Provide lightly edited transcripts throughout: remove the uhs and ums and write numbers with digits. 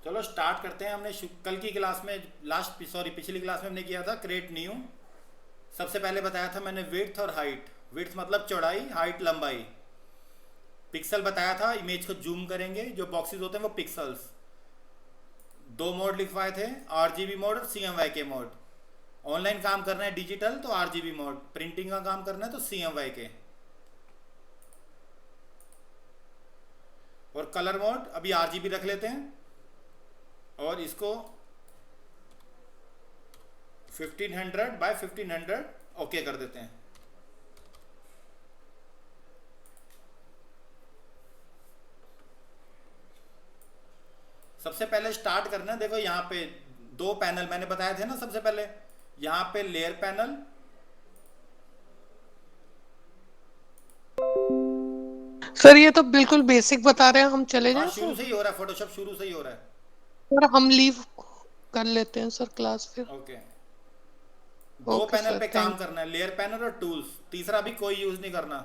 चलो स्टार्ट करते हैं। हमने कल की क्लास में पिछली क्लास में हमने किया था क्रिएट न्यू। सबसे पहले बताया था मैंने विड्थ और हाइट। विड्थ मतलब चौड़ाई, हाइट लंबाई। पिक्सल बताया था, इमेज को जूम करेंगे, जो बॉक्सेस होते हैं वो पिक्सल्स। दो मोड लिखवाए थे, आरजीबी मोड और सीएमवाई के मोड। ऑनलाइन काम करना है डिजिटल तो आरजीबी मोड, प्रिंटिंग का काम करना है तो सीएमवाई के। और कलर मोड अभी आरजीबी रख लेते हैं और इसको 1500 बाय 1500 ओके कर देते हैं। सबसे पहले स्टार्ट करना है, देखो यहाँ पे दो पैनल मैंने बताए थे ना। सबसे पहले यहाँ पे लेयर पैनल, सर ये तो बिल्कुल बेसिक बता रहे हैं, हम चले हाँ जाएं शुरू सर। से ही हो रहा है, फोटोशॉप शुरू से ही हो रहा है। और हम लीव कर लेते हैं सर क्लास फिर। ओके, दो ओके पैनल सर, पे काम थैंक। करना है, लेयर पैनल और टूल्स। तीसरा भी कोई यूज नहीं करना,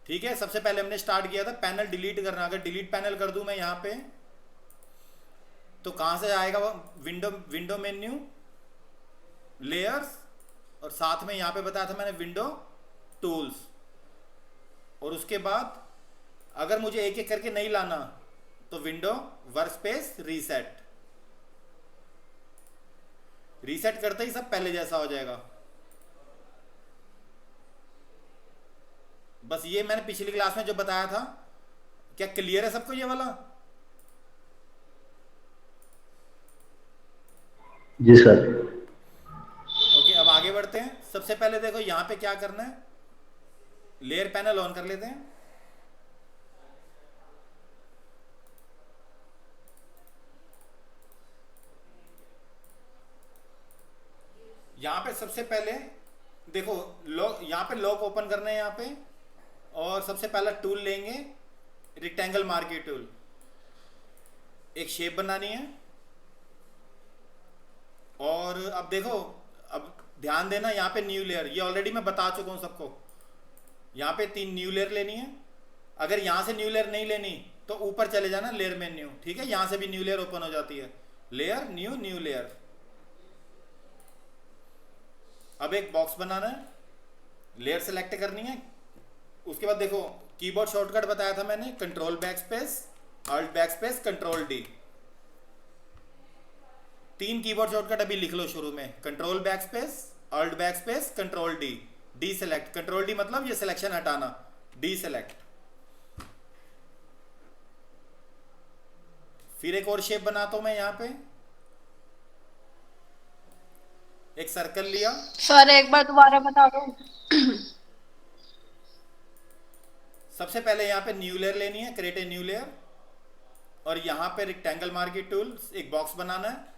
ठीक है। सबसे पहले हमने स्टार्ट किया था पैनल डिलीट करना। अगर डिलीट पैनल कर दूं मैं यहाँ पे, तो कहाँ से आएगा वो? विंडो, विंडो मेन्यू, लेयर्स, और साथ में यहाँ पे बताया था मैंने विंडो टूल्स। और उसके बाद अगर मुझे एक एक करके नहीं लाना तो विंडो वर्कस्पेस रीसेट। रीसेट करते ही सब पहले जैसा हो जाएगा। बस ये मैंने पिछली क्लास में जो बताया था, क्या क्लियर है सबको ये वाला? जी सर। ओके, अब आगे बढ़ते हैं। सबसे पहले देखो यहाँ पे क्या करना है, लेयर पैनल ऑन कर लेते हैं। यहाँ पे सबसे पहले देखो लॉक, यहाँ पे लॉक ओपन करना है यहाँ पे। और सबसे पहला टूल लेंगे, रेक्टेंगल मार्केट टूल। एक शेप बनानी है। और अब देखो, अब ध्यान देना यहाँ पे न्यू लेयर, ये ऑलरेडी मैं बता चुका हूँ सबको। यहाँ पे 3 न्यू लेयर लेनी है। अगर यहाँ से न्यू लेयर नहीं लेनी तो ऊपर चले जाना लेयर मेन्यू, ठीक है। यहाँ से भी न्यू लेयर ओपन हो जाती है, लेयर न्यू न्यू लेयर। अब एक बॉक्स बनाना है, लेयर सेलेक्ट करनी है। उसके बाद देखो कीबोर्ड शॉर्टकट बताया था मैंने, control backspace, alt backspace, control D. 3 keyboard shortcut अभी लिख लो शुरू में, control backspace, alt backspace, control D. D select, control D मतलब ये सिलेक्शन हटाना, डी सेलेक्ट। फिर एक और शेप बनाता हूं मैं यहाँ पे। एक सर्कल लिया। सर एक बार दोबारा बता दो। सबसे पहले यहाँ पे न्यू लेयर लेनी है, क्रिएट ए न्यू लेयर। और यहाँ पे रेक्टेंगल मार्केट टूल, एक बॉक्स बनाना है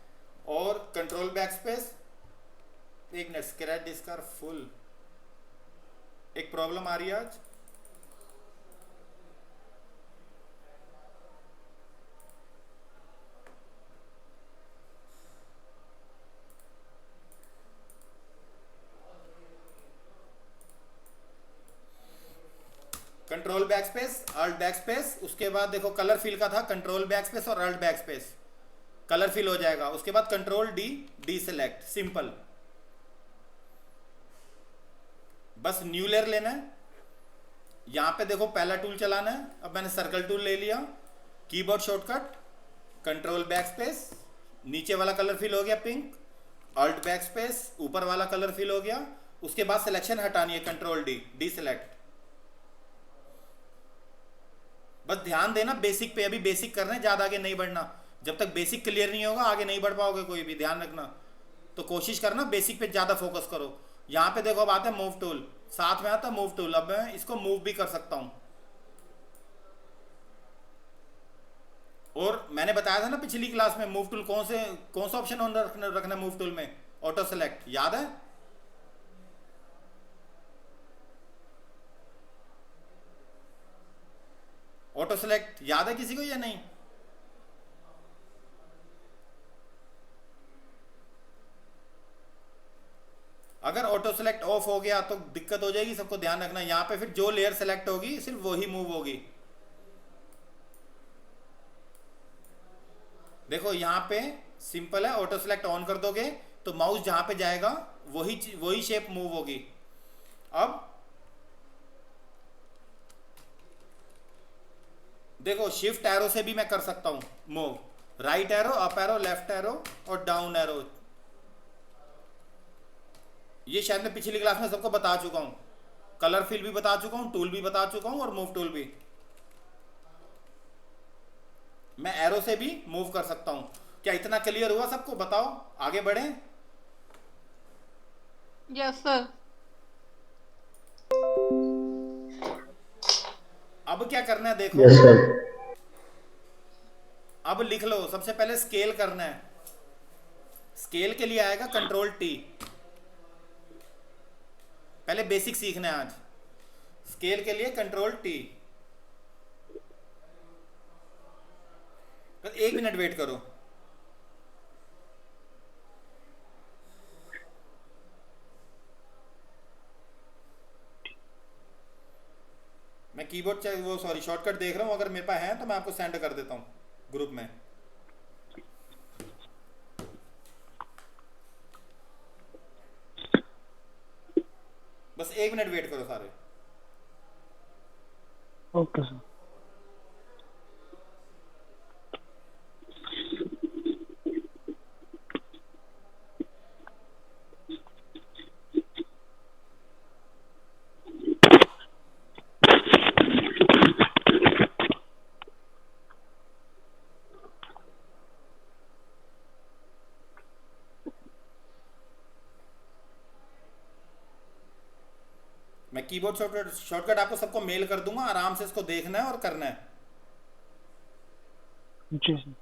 और कंट्रोल बैक स्पेस। एक मिनट, स्क्रैच डिस्क का फुल, एक प्रॉब्लम आ रही है आज। Control backspace, alt backspace. उसके बाद देखो कलर फिल का था, कंट्रोल बैक स्पेस और alt backspace, colour fill हो जाएगा। उसके बाद control D, D select, simple. बस न्यू लेयर लेना है। यहां पे देखो पहला टूल चलाना है। अब मैंने सर्कल टूल ले लिया, keyboard shortcut, control back space, नीचे वाला कलर फिल हो गया पिंक, अल्ट बैक स्पेस, ऊपर वाला कलर फिल हो गया। उसके बाद सिलेक्शन हटानी है, कंट्रोल डी, डी सेलेक्ट। बस ध्यान देना बेसिक पे, अभी बेसिक कर रहे हैं, ज्यादा आगे नहीं बढ़ना। जब तक बेसिक क्लियर नहीं होगा आगे नहीं बढ़ पाओगे कोई भी, ध्यान रखना। तो कोशिश करना बेसिक पे ज्यादा फोकस करो। यहाँ पे देखो अब आता है मूव टूल, साथ में आता है मूव टूल। अब मैं इसको मूव भी कर सकता हूँ। और मैंने बताया था ना पिछली क्लास में, मूव टूल कौन सा ऑप्शन ऑन रखना मूव टूल में, ऑटो सेलेक्ट, याद है? ऑटो सेलेक्ट याद है किसी को या नहीं? अगर ऑटो सेलेक्ट ऑफ हो गया तो दिक्कत हो जाएगी, सबको ध्यान रखना। यहाँ पे फिर जो लेयर सेलेक्ट होगी सिर्फ वही मूव होगी। देखो यहाँ पे सिंपल है, ऑटो सेलेक्ट ऑन कर दोगे तो माउस जहां पे जाएगा वही शेप मूव होगी। अब देखो शिफ्ट एरो से भी मैं कर सकता हूं move, right arrow, up arrow, left arrow और डाउन एरो। ये शायद मैं पिछली क्लास में सबको बता चुका हूं, कलर फिल भी बता चुका हूं, टूल भी बता चुका हूं और मूव टूल भी। मैं एरो से भी मूव कर सकता हूं। क्या इतना क्लियर हुआ सबको? बताओ आगे बढ़े। Yes sir. अब क्या करना है देखो, यस सर। अब लिख लो। सबसे पहले स्केल करना है। स्केल के लिए आएगा कंट्रोल टी। पहले बेसिक सीखना है आज। स्केल के लिए कंट्रोल टी। 1 मिनट वेट करो। मैं कीबोर्ड वो सॉरी शॉर्टकट देख रहा हूं, अगर मेरे पास है तो मैं आपको सेंड कर देता हूं ग्रुप में। बस 1 मिनट वेट करो सारे। Okay sir. मैं कीबोर्ड शॉर्टकट आपको सबको मेल कर दूंगा, आराम से इसको देखना है और करना है। जी सर।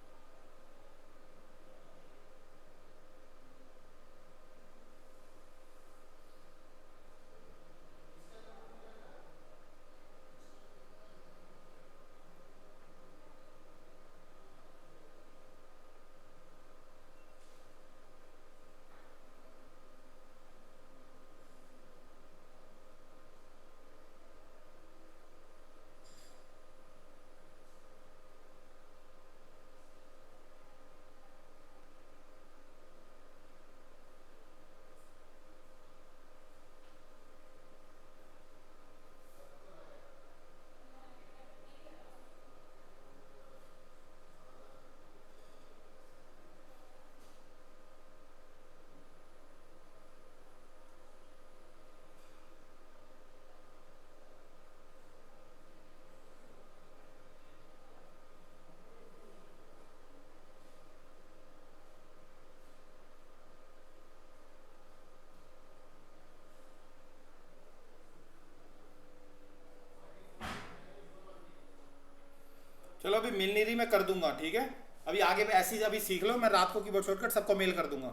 चलो अभी मिल नहीं रही, मैं कर दूंगा, ठीक है। अभी आगे भी ऐसी अभी सीख लो, मैं रात को कीबोर्ड शॉर्टकट सबको मेल कर दूंगा।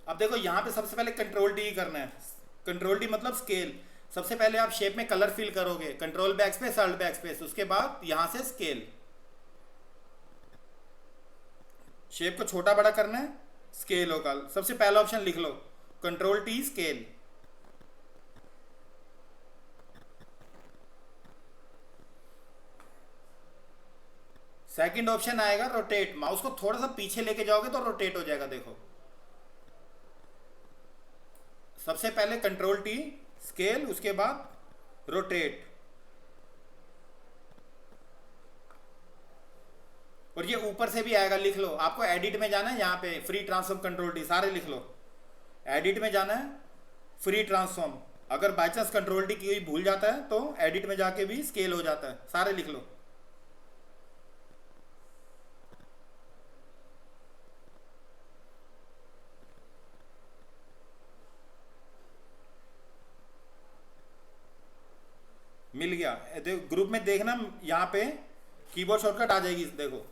अब देखो यहाँ पे सबसे पहले कंट्रोल डी करना है। कंट्रोल डी मतलब स्केल। सबसे पहले आप शेप में कलर फिल करोगे, control backspace, alt backspace, उसके बाद यहां से स्केल। शेप को छोटा बड़ा करना है, स्केल होगा। सबसे पहला ऑप्शन लिख लो, control T scale. Second option आएगा रोटेट। माउस को थोड़ा सा पीछे लेके जाओगे तो रोटेट हो जाएगा, देखो। सबसे पहले कंट्रोल टी स्केल, उसके बाद रोटेट। और ये ऊपर से भी आएगा, लिख लो। आपको एडिट में जाना है, यहाँ पे फ्री ट्रांसफॉर्म कंट्रोल टी, सारे लिख लो। एडिट में जाना है, फ्री ट्रांसफॉर्म। अगर बाई चांस कंट्रोल टी कोई भूल जाता है तो एडिट में जाके भी स्केल हो जाता है, सारे लिख लो। मिल गया? देखो ग्रुप में देखना, यहाँ पे कीबोर्ड शॉर्टकट आ जाएगी, देखो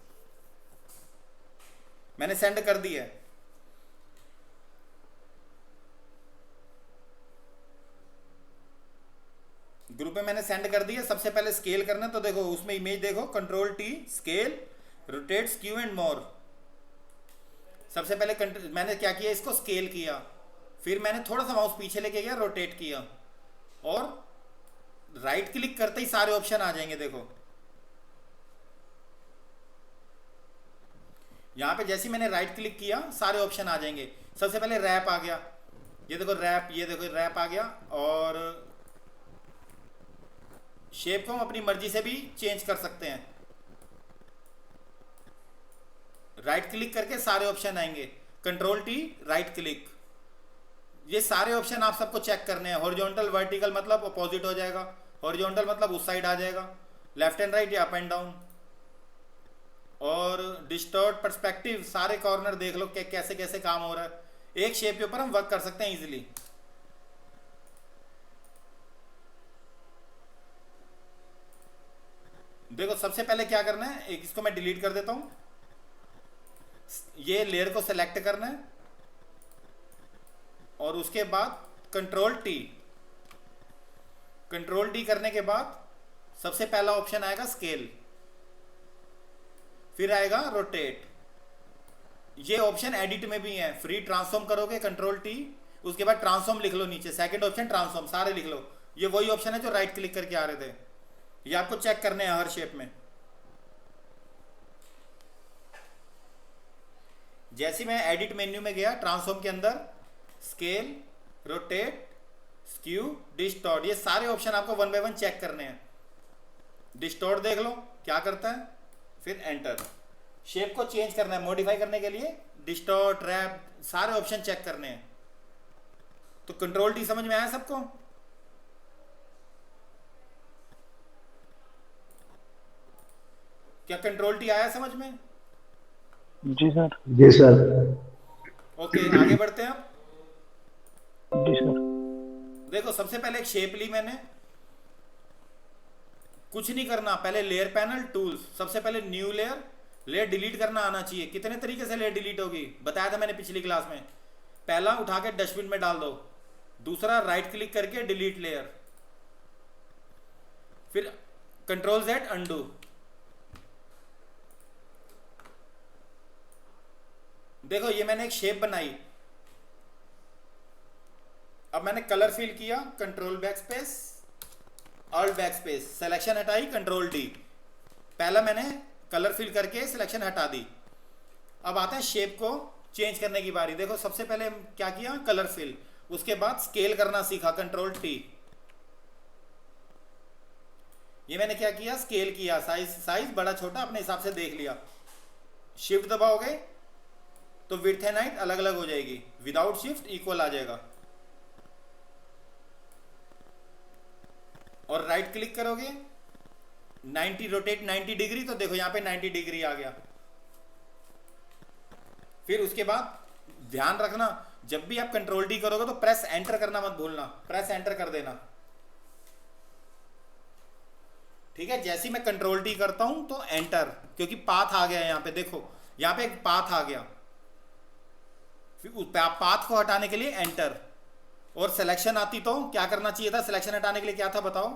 मैंने सेंड कर दी है। ग्रुप में मैंने सेंड कर दी है। सबसे पहले स्केल करना, तो देखो उसमें इमेज देखो, control T scale, rotate, skew and more. सबसे पहले मैंने क्या किया, इसको स्केल किया, फिर मैंने थोड़ा सा माउस पीछे लेके गया, रोटेट किया, और राइट क्लिक करते ही सारे ऑप्शन आ जाएंगे, देखो। यहाँ पे जैसे ही मैंने राइट क्लिक किया सारे ऑप्शन आ जाएंगे। सबसे पहले रैप आ गया, ये देखो रैप, ये देखो रैप आ गया। और शेप को हम अपनी मर्जी से भी चेंज कर सकते हैं। राइट क्लिक करके सारे ऑप्शन आएंगे, कंट्रोल टी राइट क्लिक। ये सारे ऑप्शन आप सबको चेक करने हैं। हॉरिजॉन्टल वर्टिकल मतलब अपोजिट हो जाएगा, हॉरिजॉन्टल मतलब उस साइड आ जाएगा, लेफ्ट एंड राइट या अप एंड डाउन। और डिस्टॉर्ट पर्सपेक्टिव, सारे कॉर्नर देख लो कि कैसे कैसे काम हो रहा है। एक शेप के ऊपर हम वर्क कर सकते हैं इजीली। देखो सबसे पहले क्या करना है, एक इसको मैं डिलीट कर देता हूं। ये लेयर को सेलेक्ट करना है और उसके बाद कंट्रोल टी। कंट्रोल टी करने के बाद सबसे पहला ऑप्शन आएगा स्केल, फिर आएगा रोटेट। ये ऑप्शन एडिट में भी है। फ्री ट्रांसफॉर्म करोगे कंट्रोल टी, उसके बाद ट्रांसफॉर्म लिख लो नीचे, सेकंड ऑप्शन ट्रांसफॉर्म, सारे लिख लो। ये वही ऑप्शन है जो राइट क्लिक करके आ रहे थे। ये आपको चेक करने हैं हर शेप में। जैसे मैं एडिट मेन्यू में गया, ट्रांसफॉर्म के अंदर स्केल, रोटेट, स्क्यू, डिस्टॉर्ट, ये सारे ऑप्शन आपको वन बाय वन चेक करने हैं। डिस्टॉर्ट देख लो क्या करता है, फिर एंटर। शेप को चेंज करना है, मॉडिफाई करने के लिए डिस्टॉर्ट, रैप, सारे ऑप्शन चेक करने हैं। तो कंट्रोल टी समझ में आया सबको? क्या कंट्रोल टी आया समझ में? जी सर। जी सर। ओके आगे बढ़ते हैं अब। जी सर। देखो सबसे पहले एक शेप ली मैंने, कुछ नहीं करना, पहले लेयर पैनल टूल्स, सबसे पहले न्यू लेयर, लेयर डिलीट करना आना चाहिए। कितने तरीके से लेयर डिलीट होगी बताया था मैंने पिछली क्लास में। पहला उठा के डस्टबिन में डाल दो, दूसरा राइट क्लिक करके डिलीट लेयर, फिर कंट्रोल जेड अंडू। देखो ये मैंने एक शेप बनाई, अब मैंने कलर फिल किया, control back space, alt back space, selection हटाई, कंट्रोल डी। पहला मैंने कलर फिल करके सिलेक्शन हटा दी। अब आते हैं शेप को चेंज करने की बारी। देखो सबसे पहले क्या किया, कलर फिल, उसके बाद स्केल करना सीखा, कंट्रोल टी। ये मैंने क्या किया, स्केल किया, साइज बड़ा छोटा अपने हिसाब से देख लिया। शिफ्ट दबाओगे तो विड्थ एंड हाइट अलग अलग हो जाएगी, विदाउट शिफ्ट इक्वल आ जाएगा। और राइट क्लिक करोगे 90 रोटेट 90 डिग्री, तो देखो यहां पे 90 डिग्री आ गया। फिर उसके बाद ध्यान रखना, जब भी आप कंट्रोल डी करोगे तो प्रेस एंटर करना मत भूलना, प्रेस एंटर कर देना, ठीक है। जैसे ही मैं कंट्रोल डी करता हूं तो एंटर, क्योंकि पाथ आ गया है यहां पे। देखो यहां पे एक पाथ आ गया, फिर उस पाथ को हटाने के लिए एंटर। और सिलेक्शन आती तो क्या करना चाहिए था, सिलेक्शन हटाने के लिए क्या था बताओ?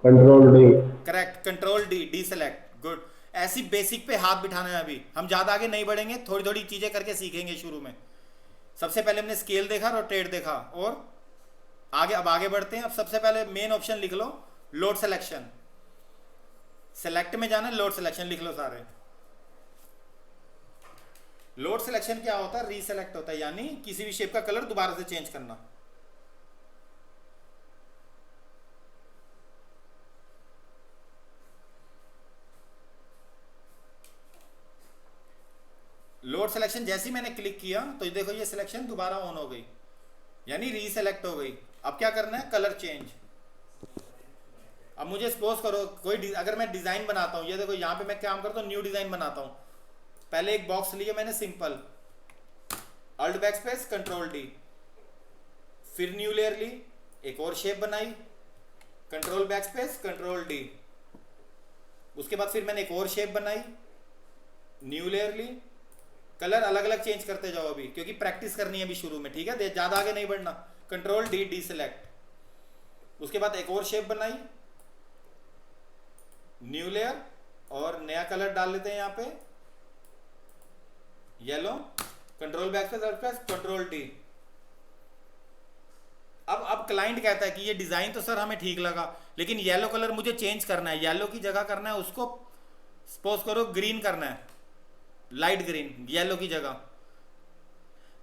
Control D. Correct, control D, D select, good. ऐसी बेसिक पे हाथ बिठाना है। अभी हम ज्यादा आगे नहीं बढ़ेंगे, थोड़ी थोड़ी चीजें करके सीखेंगे शुरू में। सबसे पहले हमने स्केल देखा, रोटेट देखा, और आगे अब आगे बढ़ते हैं। अब सबसे पहले मेन ऑप्शन लिख लो, लोड सिलेक्शन। सेलेक्ट में जाना, लोड सिलेक्शन लिख लो सारे। लोड सिलेक्शन क्या होता है, रीसेलेक्ट होता है, यानी किसी भी शेप का कलर दोबारा से चेंज करना। लोड सिलेक्शन जैसे ही मैंने क्लिक किया तो ये देखो ये सिलेक्शन दोबारा ऑन हो गई, यानी रीसेलेक्ट हो गई। अब क्या करना है, कलर चेंज। अब मुझे सपोज करो कोई अगर मैं डिजाइन बनाता हूं, ये देखो यहां पे मैं काम करता हूं, न्यू डिजाइन बनाता हूं। पहले एक बॉक्स लिया मैंने simple, alt backspace, control D, फिर न्यू लेयर ली, एक और शेप बनाई, control backspace, control D. उसके बाद फिर मैंने एक और शेप बनाई, न्यू लेयर ली। कलर अलग अलग चेंज करते जाओ अभी, क्योंकि प्रैक्टिस करनी है अभी शुरू में, ठीक है, ज्यादा आगे नहीं बढ़ना। Control D, D select. उसके बाद एक और शेप बनाई, न्यू लेयर, और नया कलर डाल लेते हैं यहां पे, yellow, control backspace, control D. अब क्लाइंट कहता है कि ये डिज़ाइन तो सर हमें ठीक लगा, लेकिन येलो कलर मुझे चेंज करना है, येलो की जगह करना है उसको, सपोज करो ग्रीन करना है, लाइट ग्रीन येलो की जगह।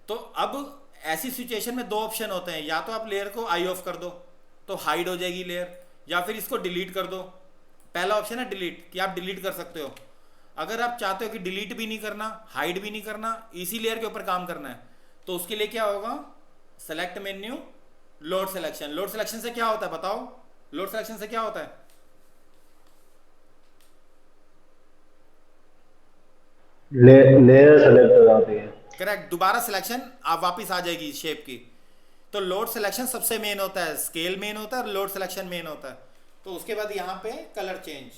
तो अब ऐसी सिचुएशन में दो ऑप्शन होते हैं, या तो आप लेयर को आई ऑफ कर दो तो हाइड हो जाएगी लेयर, या फिर इसको डिलीट कर दो। पहला ऑप्शन है डिलीट, कि आप डिलीट कर सकते हो। अगर आप चाहते हो कि डिलीट भी नहीं करना, हाइड भी नहीं करना, इसी लेयर के ऊपर काम करना है, तो उसके लिए क्या होगा, select menu, load selection. Load selection से क्या होता है बताओ, लोड सिलेक्शन से क्या होता है? लेयर सेलेक्ट हो जाती है। करेक्ट, दोबारा सिलेक्शन आप वापस आ जाएगी शेप की। तो लोड सिलेक्शन सबसे मेन होता है, स्केल मेन होता है और लोड सिलेक्शन मेन होता है। तो उसके बाद यहां पे कलर चेंज,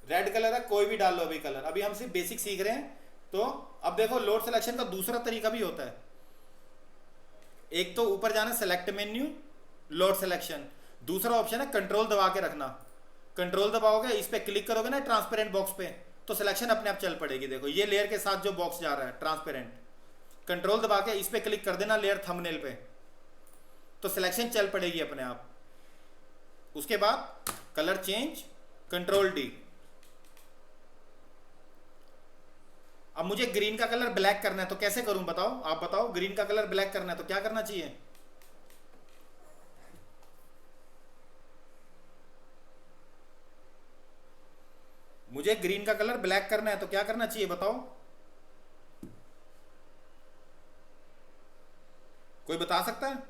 रेड कलर है, कोई भी डाल लो अभी कलर, अभी हम सिर्फ बेसिक सीख रहे हैं। तो अब देखो लोड सिलेक्शन का दूसरा तरीका भी होता है। एक तो ऊपर जाना सेलेक्ट मेन्यू, लोड सिलेक्शन, दूसरा ऑप्शन है कंट्रोल दबा के रखना। कंट्रोल दबाओगे, इस पे क्लिक करोगे ना ट्रांसपेरेंट बॉक्स पे, तो सिलेक्शन अपने आप चल पड़ेगी। देखो ये लेयर के साथ जो बॉक्स जा रहा है ट्रांसपेरेंट, कंट्रोल दबा के इस पे क्लिक कर देना लेयर थंबनेल पे, तो सिलेक्शन चल पड़ेगी अपने आप। उसके बाद कलर चेंज, कंट्रोल डी। अब मुझे ग्रीन का कलर ब्लैक करना है तो कैसे करूं बताओ, आप बताओ। ग्रीन का कलर ब्लैक करना है तो क्या करना चाहिए? मुझे ग्रीन का कलर ब्लैक करना है तो क्या करना चाहिए बताओ, कोई बता सकता है?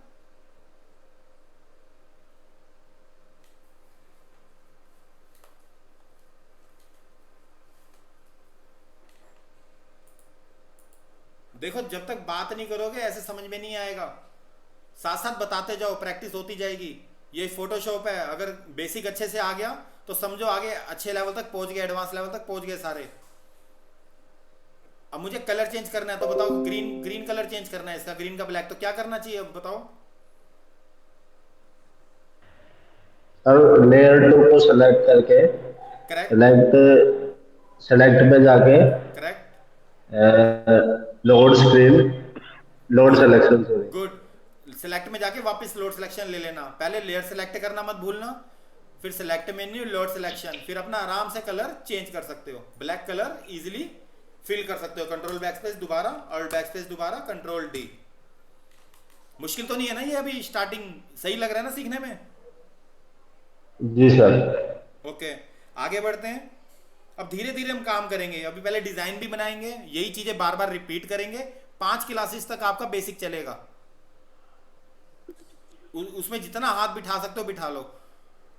देखो जब तक बात नहीं करोगे ऐसे समझ में नहीं आएगा, साथ साथ बताते जाओ, प्रैक्टिस होती जाएगी। ये फोटोशॉप है, अगर बेसिक अच्छे से आ गया तो समझो आगे अच्छे लेवल तक पहुंच गए, एडवांस लेवल तक पहुंच गए सारे। अब मुझे कलर चेंज करना है तो बताओ, ग्रीन कलर चेंज करना है इसका, ग्रीन का ब्लैक, तो क्या करना चाहिए अब बताओ? और लेयर 2 को सेलेक्ट करके करेक्ट, सेलेक्ट सेलेक्ट पे जाके correct, load screen, load good, selection sorry. Good. Select में जाके वापस लोड सिलेक्शन ले लेना, पहले लेयर सिलेक्ट करना मत भूलना, फिर सिलेक्ट मेन्यू, लोड सिलेक्शन, फिर अपना आराम से कलर चेंज कर सकते हो, ब्लैक कलर इजीली फिल कर सकते हो। कंट्रोल बैक स्पेस दोबारा, और बैक स्पेस दोबारा, कंट्रोल डी। मुश्किल तो नहीं है ना ये? अभी स्टार्टिंग सही लग रहा है ना सीखने में? जी सर। ओके, आगे बढ़ते हैं। अब धीरे धीरे हम काम करेंगे, अभी पहले डिजाइन भी बनाएंगे, यही चीजें बार बार रिपीट करेंगे। 5 क्लासेस तक आपका बेसिक चलेगा, उसमें जितना हाथ बिठा सकते हो बिठा लो।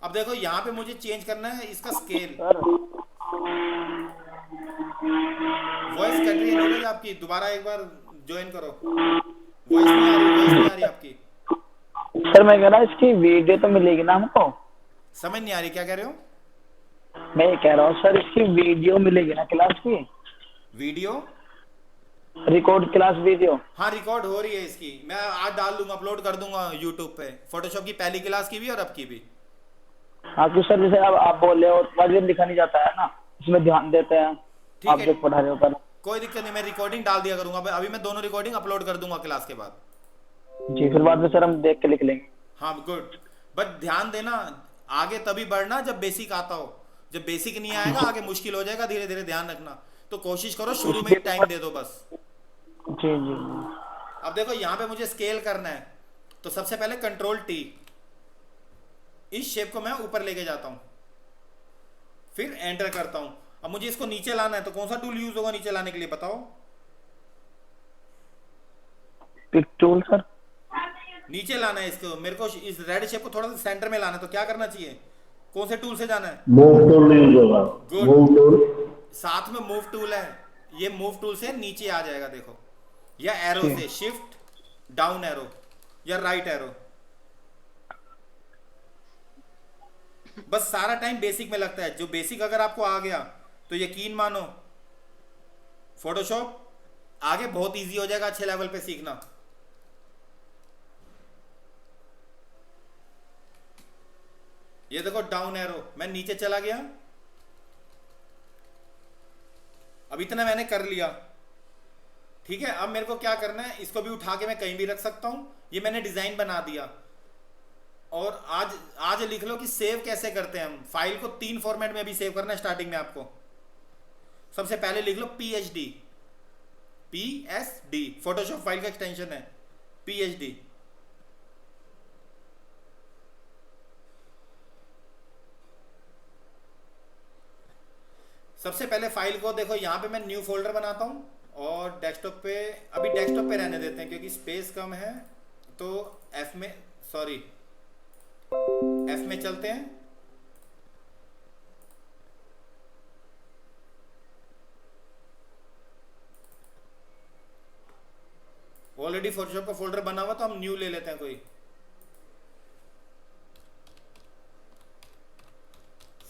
अब देखो यहाँ पे मुझे चेंज करना है इसका स्केल। वॉइस कट रही है नीरज आपकी, दोबारा एक बार ज्वाइन करो। वॉइस नहीं आ रही, वॉइस नहीं आ रही आपकी। सर मैं कह रहा इसकी वीडियो तो मिलेगी ना हमको? समझ नहीं आ रही, क्या कह रहे हो? मैं ये कह रहा हूँ सर इसकी वीडियो मिलेगी ना क्लास की? वीडियो? Record class video? हाँ रिकॉर्ड हो रही है इसकी, मैं आज डाल दूंगा, अपलोड कर दूंगा यूट्यूब पे, फोटोशॉप की पहली क्लास की भी और अब की भी। हाँ तो सर जैसे अब आप बोल रहे हो वाजिब लिखा नहीं जाता है ना, इसमें ध्यान देते हैं ठीक आप है, जो पढ़ा रहे हो पर। कोई दिक्कत नहीं, मैं रिकॉर्डिंग डाल दिया करूंगा, अभी मैं दोनों रिकॉर्डिंग अपलोड कर दूंगा क्लास के बाद। जी फिर बाद में सर हम देख के लिख लेंगे। हाँ गुड, बट ध्यान देना आगे तभी बढ़ना जब बेसिक आता हो, जब बेसिक नहीं आएगा आगे मुश्किल हो जाएगा, धीरे धीरे ध्यान रखना। तो कोशिश करो शुरू में ही टाइम दे दो बस। जी जी। अब देखो यहाँ पे मुझे स्केल करना है, तो सबसे पहले कंट्रोल टी, इस शेप को मैं ऊपर लेके जाता हूँ, फिर एंटर करता हूँ। अब मुझे इसको नीचे लाना है तो कौन सा टूल यूज होगा नीचे लाने के लिए बताओ? Pick tool sir. नीचे लाना है इसको, मेरे को इस रेड शेप को थोड़ा सा सेंटर में लाना है, तो क्या करना चाहिए, कौन से टूल से जाना है? मूव टूल यूज होगा। गुड, मूव टूल, साथ में मूव टूल है, ये मूव टूल से नीचे आ जाएगा देखो, या एरो से शिफ्ट डाउन एरो या राइट एरो। बस सारा टाइम बेसिक में लगता है, जो बेसिक अगर आपको आ गया तो यकीन मानो फोटोशॉप आगे बहुत इजी हो जाएगा, अच्छे लेवल पे सीखना। ये देखो डाउन एरो, मैं नीचे चला गया, अब इतना मैंने कर लिया। ठीक है, अब मेरे को क्या करना है, इसको भी उठा के मैं कहीं भी रख सकता हूं। ये मैंने डिजाइन बना दिया। और आज आज लिख लो कि सेव कैसे करते हैं हम। फाइल को 3 फॉर्मेट में अभी सेव करना है स्टार्टिंग में आपको। सबसे पहले लिख लो PhD। PSD फोटोशॉप फाइल का एक्सटेंशन है PhD। सबसे पहले फाइल को देखो, यहां पे मैं न्यू फोल्डर बनाता हूं और डेस्कटॉप पे, अभी डेस्कटॉप पे रहने देते हैं क्योंकि स्पेस कम है। तो F में, सॉरी F में चलते हैं। ऑलरेडी फोटोशॉप का फोल्डर बना हुआ, तो हम न्यू ले लेते हैं कोई।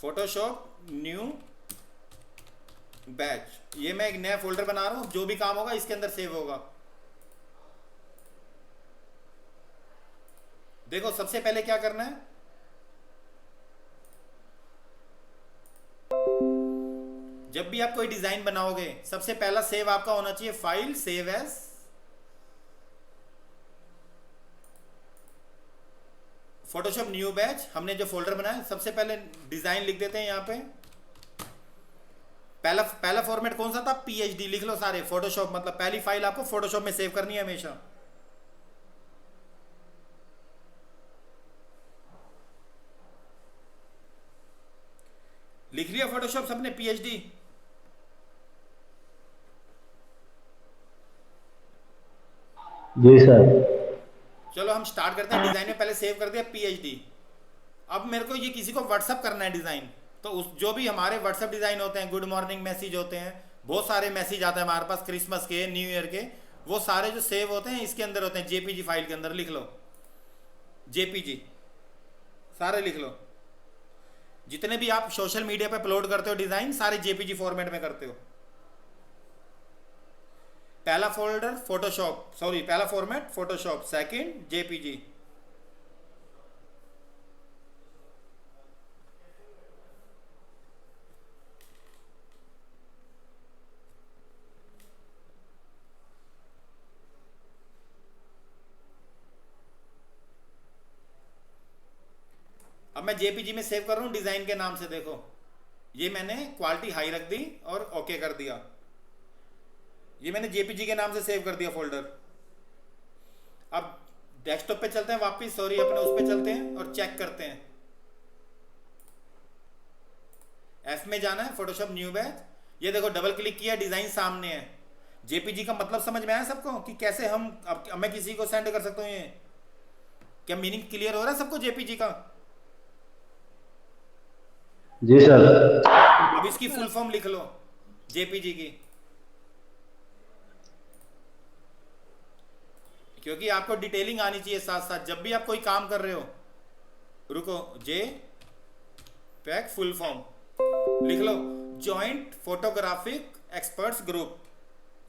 Photoshop new batch. ये मैं एक नया फोल्डर बना रहा हूं, जो भी काम होगा इसके अंदर सेव होगा। देखो सबसे पहले क्या करना है, जब भी आप कोई डिजाइन बनाओगे सबसे पहला सेव आपका होना चाहिए file save as. Photoshop new batch, हमने जो फोल्डर बनाया सबसे पहले डिजाइन लिख देते हैं। यहां पे पहला फॉर्मेट कौन सा था, PhD लिख लो सारे। फोटोशॉप मतलब पहली फाइल आपको फोटोशॉप में सेव करनी है हमेशा। लिख लिया फोटोशॉप सबने PhD। जी सर। चलो हम स्टार्ट करते हैं। डिजाइन में पहले सेव कर दिया PhD। अब मेरे को ये किसी को व्हाट्सअप करना है डिजाइन। तो उस जो भी हमारे व्हाट्सअप डिजाइन होते हैं, गुड मॉर्निंग मैसेज होते हैं, बहुत सारे मैसेज आते हैं हमारे पास क्रिसमस के, न्यू ईयर के, वो सारे जो सेव होते हैं इसके अंदर होते हैं। JPG फाइल के अंदर लिख लो JPG, सारे लिख लो। जितने भी आप सोशल मीडिया पे अपलोड करते हो डिजाइन, सारे JPG फॉर्मेट में करते हो। पहला फोल्डर फोटोशॉप, सॉरी पहला फॉर्मेट फोटोशॉप, सेकंड JPG। अब मैं JPG में सेव कर रहा हूं डिजाइन के नाम से। देखो ये मैंने क्वालिटी हाई रख दी और ओके कर दिया। ये मैंने JPG के नाम से सेव कर दिया फोल्डर। अब डेस्कटॉप पे चलते हैं वापस, सॉरी अपने उस पे चलते हैं और चेक करते हैं। F में जाना है, फोटोशॉप न्यू बैच। ये देखो डबल क्लिक किया, डिजाइन सामने है। JPG का मतलब समझ में आया सबको कि कैसे हम, अब मैं किसी को सेंड कर सकता हूँ। ये क्या मीनिंग क्लियर हो रहा है सबको JPG का? जी सर। अब इसकी फुल फॉर्म लिख लो JPG की, क्योंकि आपको डिटेलिंग आनी चाहिए साथ साथ जब भी आप कोई काम कर रहे हो। रुको, JPEG फुल फॉर्म लिख लो, जॉइंट फोटोग्राफिक एक्सपर्ट्स ग्रुप।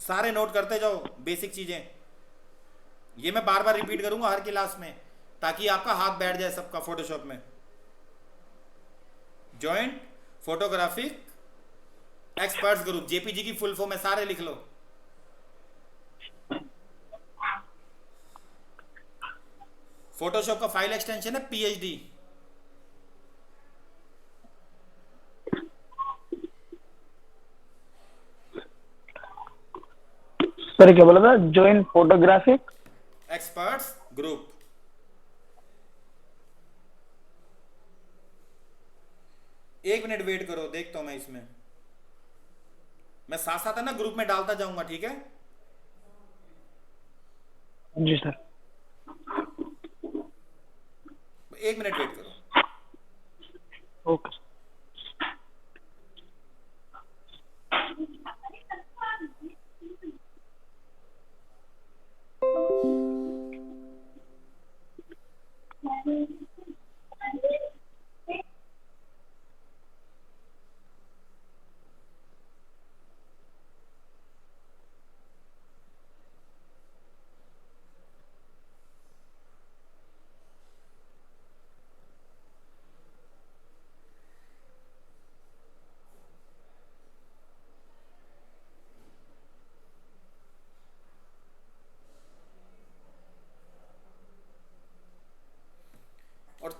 सारे नोट करते जाओ बेसिक चीजें। ये मैं बार बार रिपीट करूंगा हर क्लास में ताकि आपका हाथ बैठ जाए सबका फोटोशॉप में। Joint photographic experts group, JPG की फुल फॉर्म है, सारे लिख लो। फोटोशॉप का फाइल एक्सटेंशन है PhD। सर क्या बोला था, जॉइंट फोटोग्राफिक एक्सपर्ट्स ग्रुप। एक मिनट वेट करो, देखता हूं मैं इसमें। मैं साथ साथ है ना ग्रुप में डालता जाऊंगा, ठीक है? जी सर। एक मिनट वेट करो। ओके।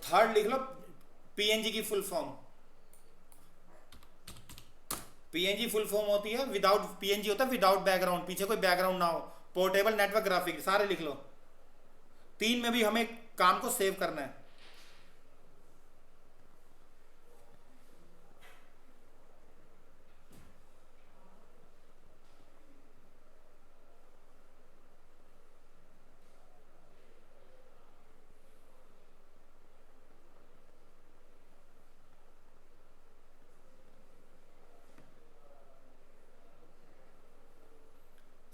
थर्ड लिख लो पीएनजी की full form. PNG full form होती है विदाउट, पीएनजी होता है विदाउट बैकग्राउंड, पीछे कोई बैकग्राउंड ना हो। पोर्टेबल नेटवर्क ग्राफिक, सारे लिख लो। 3 में भी हमें काम को सेव करना है।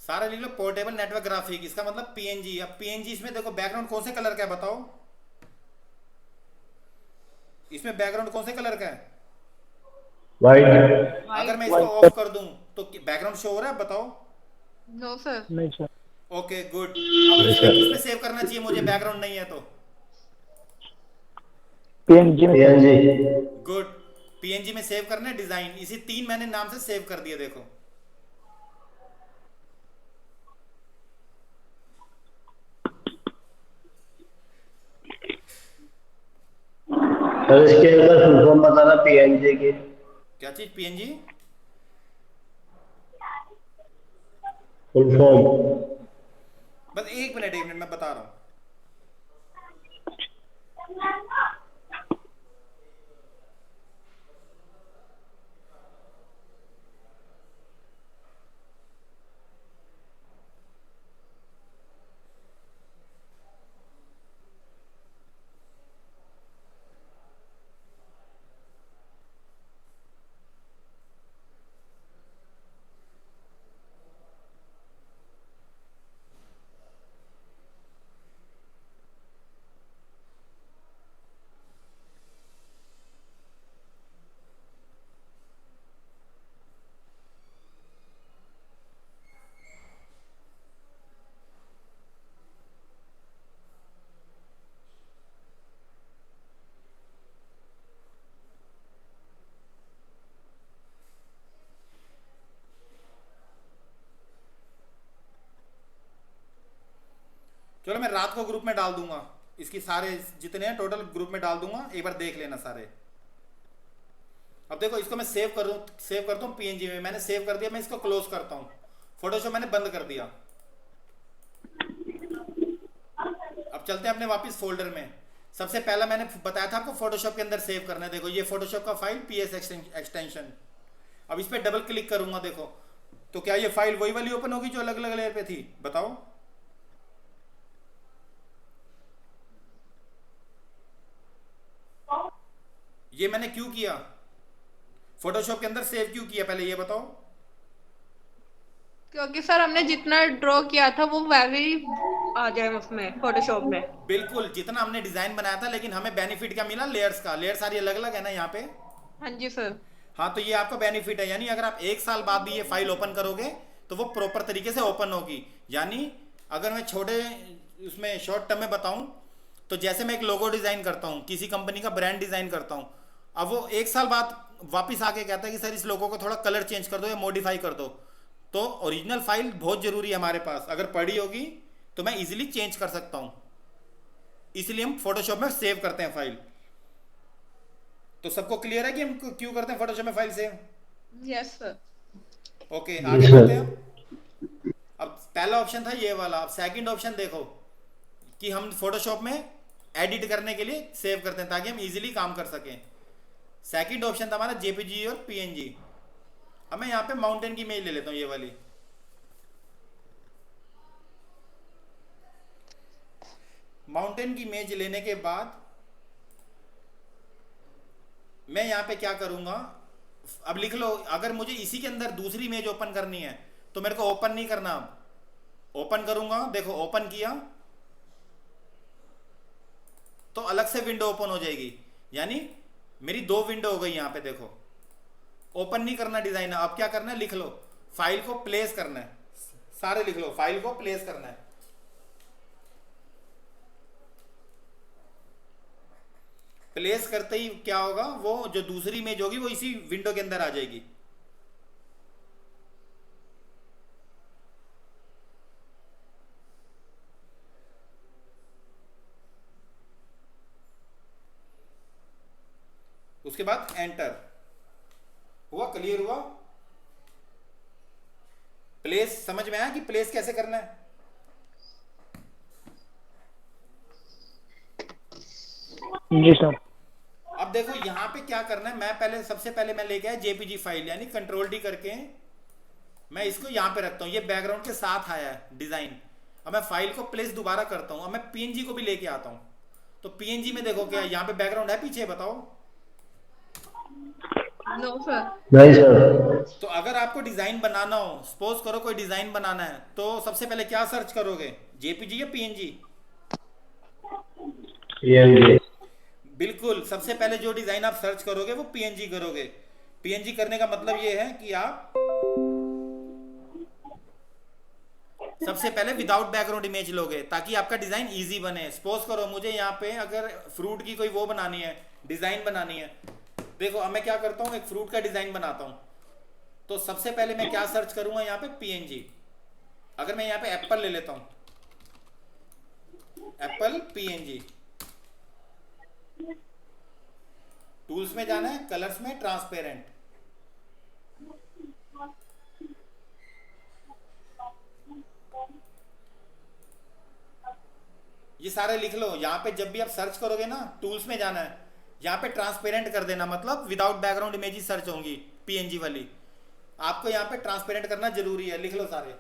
सारा लिख लो पोर्टेबल नेटवर्क ग्राफिक, इसका मतलब पीएनजी। अब पीएनजी इसमें देखो बैकग्राउंड कौन से कलर का है बताओ, इसमें बैकग्राउंड कौन से कलर का है? वाइट। अगर मैं इसको ऑफ कर दूं तो बैकग्राउंड शो हो रहा है बताओ? No sir. नहीं सर। Okay good. अब इसमें किस में सेव करना चाहिए मुझे, बैकग्राउंड नहीं है तो? पीएनजी में। पीएनजी। गुड, पीएनजी में सेव करना है डिजाइन। इसी 3 मैंने नाम से सेव कर दिया देखो। सर इसके एक बार फुल फॉर्म बताना पीएनजी की। क्या चीज पीएनजी? Full form. बस एक मिनट मैं बता रहा हूं। चलो मैं रात को ग्रुप में डाल दूंगा, इसकी सारे जितने हैं टोटल ग्रुप में डाल दूंगा, एक बार देख लेना सारे। अब देखो इसको मैं सेव करता हूँ पीएनजी में, मैंने सेव कर दिया। मैं इसको क्लोज करता हूँ, फोटोशॉप मैंने बंद कर दिया। अब चलते हैं अपने वापस फोल्डर में। सबसे पहला मैंने बताया था आपको फोटोशॉप के अंदर सेव करना है। देखो ये फोटोशॉप का फाइल पीएस एक्सटेंशन। अब इस पर डबल क्लिक करूंगा देखो, तो क्या ये फाइल वही वाली ओपन होगी जो अलग अलग लेयर पे थी बताओ? ये मैंने क्यों किया, फोटोशॉप के अंदर सेव क्यों किया पहले ये बताओ? क्योंकि सर हमने जितना ड्रॉ किया था वो वैसे आ जाए उसमें फोटोशॉप में। बिल्कुल, जितना हमने डिजाइन बनाया था, लेकिन हमें बेनिफिट क्या मिला, लेयर्स का। लेयर सारी अलग अलग है ना यहाँ पे। हाँ जी सर। हाँ तो ये आपका बेनिफिट है, यानी अगर आप 1 साल बाद भी ये फाइल ओपन करोगे तो वो प्रॉपर तरीके से ओपन होगी। यानी अगर मैं छोटे उसमें शॉर्ट टर्म में बताऊं तो जैसे मैं एक लोगो डिजाइन करता हूं, किसी कंपनी का ब्रांड डिजाइन करता हूं, अब वो 1 साल बाद वापिस आके कहता है कि सर इस लोगो को थोड़ा कलर चेंज कर दो या मॉडिफाई कर दो, तो ओरिजिनल फाइल बहुत जरूरी है हमारे पास। अगर पड़ी होगी तो मैं इजीली चेंज कर सकता हूं, इसलिए हम फोटोशॉप में सेव करते हैं फाइल। तो सबको क्लियर है कि हम क्यों करते हैं फोटोशॉप में file save? Yes sir. Okay आगे बढ़ते हैं। अब पहला ऑप्शन था ये वाला। अब सेकंड ऑप्शन देखो कि हम फोटोशॉप में एडिट करने के लिए सेव करते हैं ताकि हम इजीली काम कर सकें। सेकंड ऑप्शन था हमारा जेपीजी और पीएनजी। अब मैं यहाँ पे माउंटेन की इमेज ले लेता हूँ, ये वाली। माउंटेन की इमेज लेने के बाद मैं यहाँ पे क्या करूंगा, अब लिख लो, अगर मुझे इसी के अंदर दूसरी इमेज ओपन करनी है तो मेरे को ओपन नहीं करना। अब ओपन करूंगा, देखो ओपन किया तो अलग से विंडो ओपन हो जाएगी, यानी मेरी 2 विंडो हो गई यहाँ पे। देखो ओपन नहीं करना डिजाइन। अब क्या करना है, लिख लो फाइल को प्लेस करना है। सारे लिख लो, फाइल को प्लेस करना है। प्लेस करते ही क्या होगा, वो जो दूसरी इमेज होगी वो इसी विंडो के अंदर आ जाएगी। उसके बाद एंटर। हुआ? क्लियर हुआ? प्लेस समझ में आया कि प्लेस कैसे करना है? जी सर। अब देखो यहां पे क्या करना है, मैं पहले सबसे पहले मैं लेके आया जेपीजी फाइल, यानी कंट्रोल डी करके मैं इसको यहां पे रखता हूं। ये बैकग्राउंड के साथ आया है डिजाइन। अब मैं फाइल को प्लेस दोबारा करता हूं। अब मैं पीएनजी को भी लेके आता हूं। तो पीएनजी में देखो क्या यहाँ पे बैकग्राउंड है पीछे, बताओ। No sir. नहीं सर। तो अगर आपको डिजाइन बनाना हो, सपोज करो कोई डिजाइन बनाना है, तो सबसे पहले क्या सर्च करोगे, जेपीजी या पीएनजी? पीएनजी। बिल्कुल, सबसे पहले जो डिजाइन आप सर्च करोगे वो पीएनजी करोगे। पीएनजी करने का मतलब ये है कि आप सबसे पहले विदाउट बैकग्राउंड इमेज लोगे ताकि आपका डिजाइन इजी बने। सपोज करो मुझे यहाँ पे अगर फ्रूट की कोई वो बनानी है, डिजाइन बनानी है, देखो अब मैं क्या करता हूँ, एक फ्रूट का डिजाइन बनाता हूँ। तो सबसे पहले मैं क्या सर्च करूंगा यहाँ पे, पीएनजी। अगर मैं यहाँ पे एप्पल ले लेता हूँ, एप्पल पीएनजी, टूल्स में जाना है, कलर्स में ट्रांसपेरेंट, ये सारे लिख लो। यहाँ पे जब भी आप सर्च करोगे ना, टूल्स में जाना है, यहाँ पे ट्रांसपेरेंट कर देना, मतलब विदाउट बैकग्राउंड इमेज सर्च होंगी पीएनजी वाली। आपको यहाँ पे ट्रांसपेरेंट करना जरूरी है, लिख लो सारे।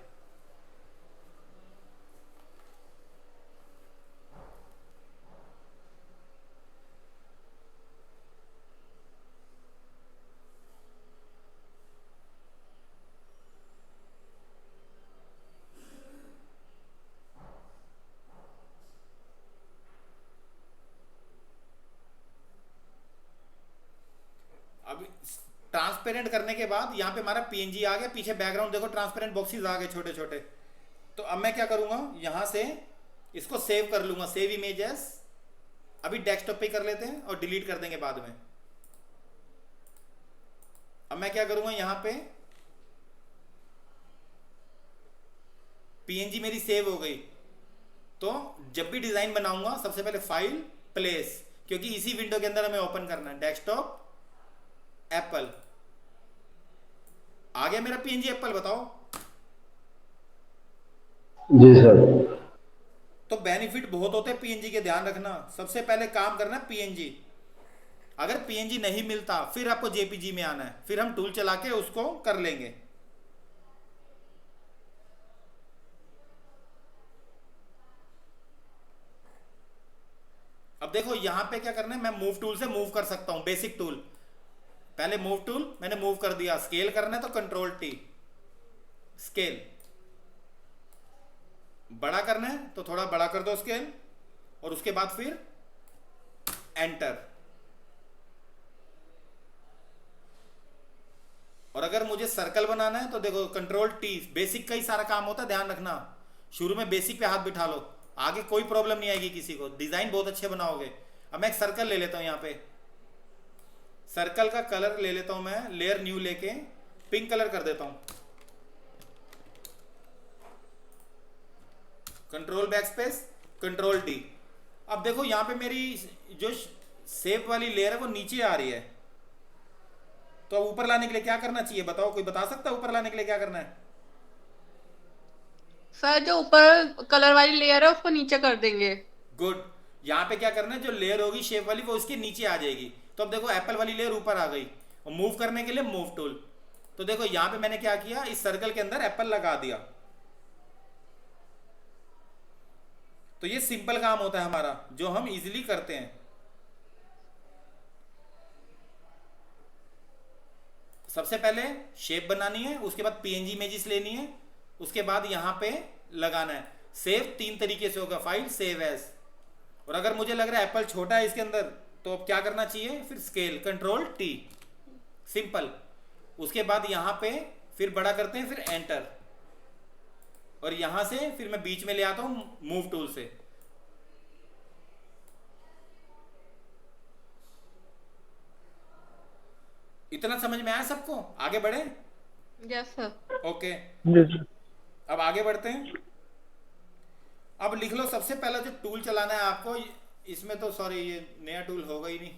अब ट्रांसपेरेंट करने के बाद यहाँ पे हमारा पीएनजी आ गया, पीछे बैकग्राउंड देखो ट्रांसपेरेंट बॉक्सेस आ गए छोटे छोटे। तो अब मैं क्या करूंगा, यहाँ से इसको सेव कर लूंगा, सेव इमेज एज। अभी डेस्कटॉप पे कर लेते हैं और डिलीट कर देंगे बाद में। अब मैं क्या करूंगा, यहाँ पे पीएनजी मेरी सेव हो गई। तो जब भी डिजाइन बनाऊंगा सबसे पहले फाइल, प्लेस, क्योंकि इसी विंडो के अंदर हमें ओपन करना है, डेस्कटॉप, एप्पल। आ गया मेरा पीएनजी एप्पल, बताओ। जी सर। तो बेनिफिट बहुत होते हैं पीएनजी के, ध्यान रखना। सबसे पहले काम करना है पीएनजी। अगर पीएनजी नहीं मिलता फिर आपको जेपीजी में आना है, फिर हम टूल चला के उसको कर लेंगे। अब देखो यहां पे क्या करना है, मैं मूव टूल से मूव कर सकता हूं, बेसिक टूल। पहले मूव टूल मैंने मूव कर दिया। स्केल करना है तो कंट्रोल टी, स्केल। बड़ा करना है तो थोड़ा बड़ा कर दो स्केल, और उसके बाद फिर एंटर। और अगर मुझे सर्कल बनाना है तो देखो कंट्रोल टी, बेसिक का ही सारा काम होता है, ध्यान रखना। शुरू में बेसिक पे हाथ बिठा लो, आगे कोई प्रॉब्लम नहीं आएगी किसी को, डिजाइन बहुत अच्छे बनाओगे। अब मैं एक सर्कल ले लेता हूं, यहाँ पे सर्कल का कलर ले लेता हूं मैं, लेयर न्यू लेके पिंक कलर कर देता हूं। Control backspace, control T. अब देखो यहां पे मेरी जो शेप वाली लेयर है वो नीचे आ रही है। तो अब ऊपर लाने के लिए क्या करना चाहिए, बताओ, कोई बता सकता है ऊपर लाने के लिए क्या करना है? सर जो ऊपर कलर वाली लेयर है उसको नीचे कर देंगे। गुड। यहाँ पे क्या करना है, जो लेयर होगी शेप वाली वो उसके नीचे आ जाएगी। तो अब देखो एप्पल वाली लेयर ऊपर आ गई, और मूव करने के लिए मूव टूल। तो देखो यहाँ पे मैंने क्या किया, इस सर्कल के अंदर एप्पल लगा दिया। तो ये सिंपल काम होता है हमारा, जो हम इजीली करते हैं। सबसे पहले शेप बनानी है, उसके बाद पीएनजी इमेजेस लेनी है, उसके बाद यहां पे लगाना है। सेव 3 तरीके से होगा, फाइल, सेव एज। और अगर मुझे लग रहा है एप्पल छोटा है इसके अंदर, तो अब क्या करना चाहिए, फिर स्केल, कंट्रोल टी, सिंपल। उसके बाद यहां पे फिर बड़ा करते हैं, फिर एंटर। और यहां से फिर मैं बीच में ले आता हूं मूव टूल से। इतना समझ में आया सबको? आगे बढ़े? Yes sir. ओके, जी सर। अब आगे बढ़ते हैं। अब लिख लो सबसे पहला जो टूल चलाना है आपको, इसमें तो सॉरी ये नया टूल होगा ही नहीं।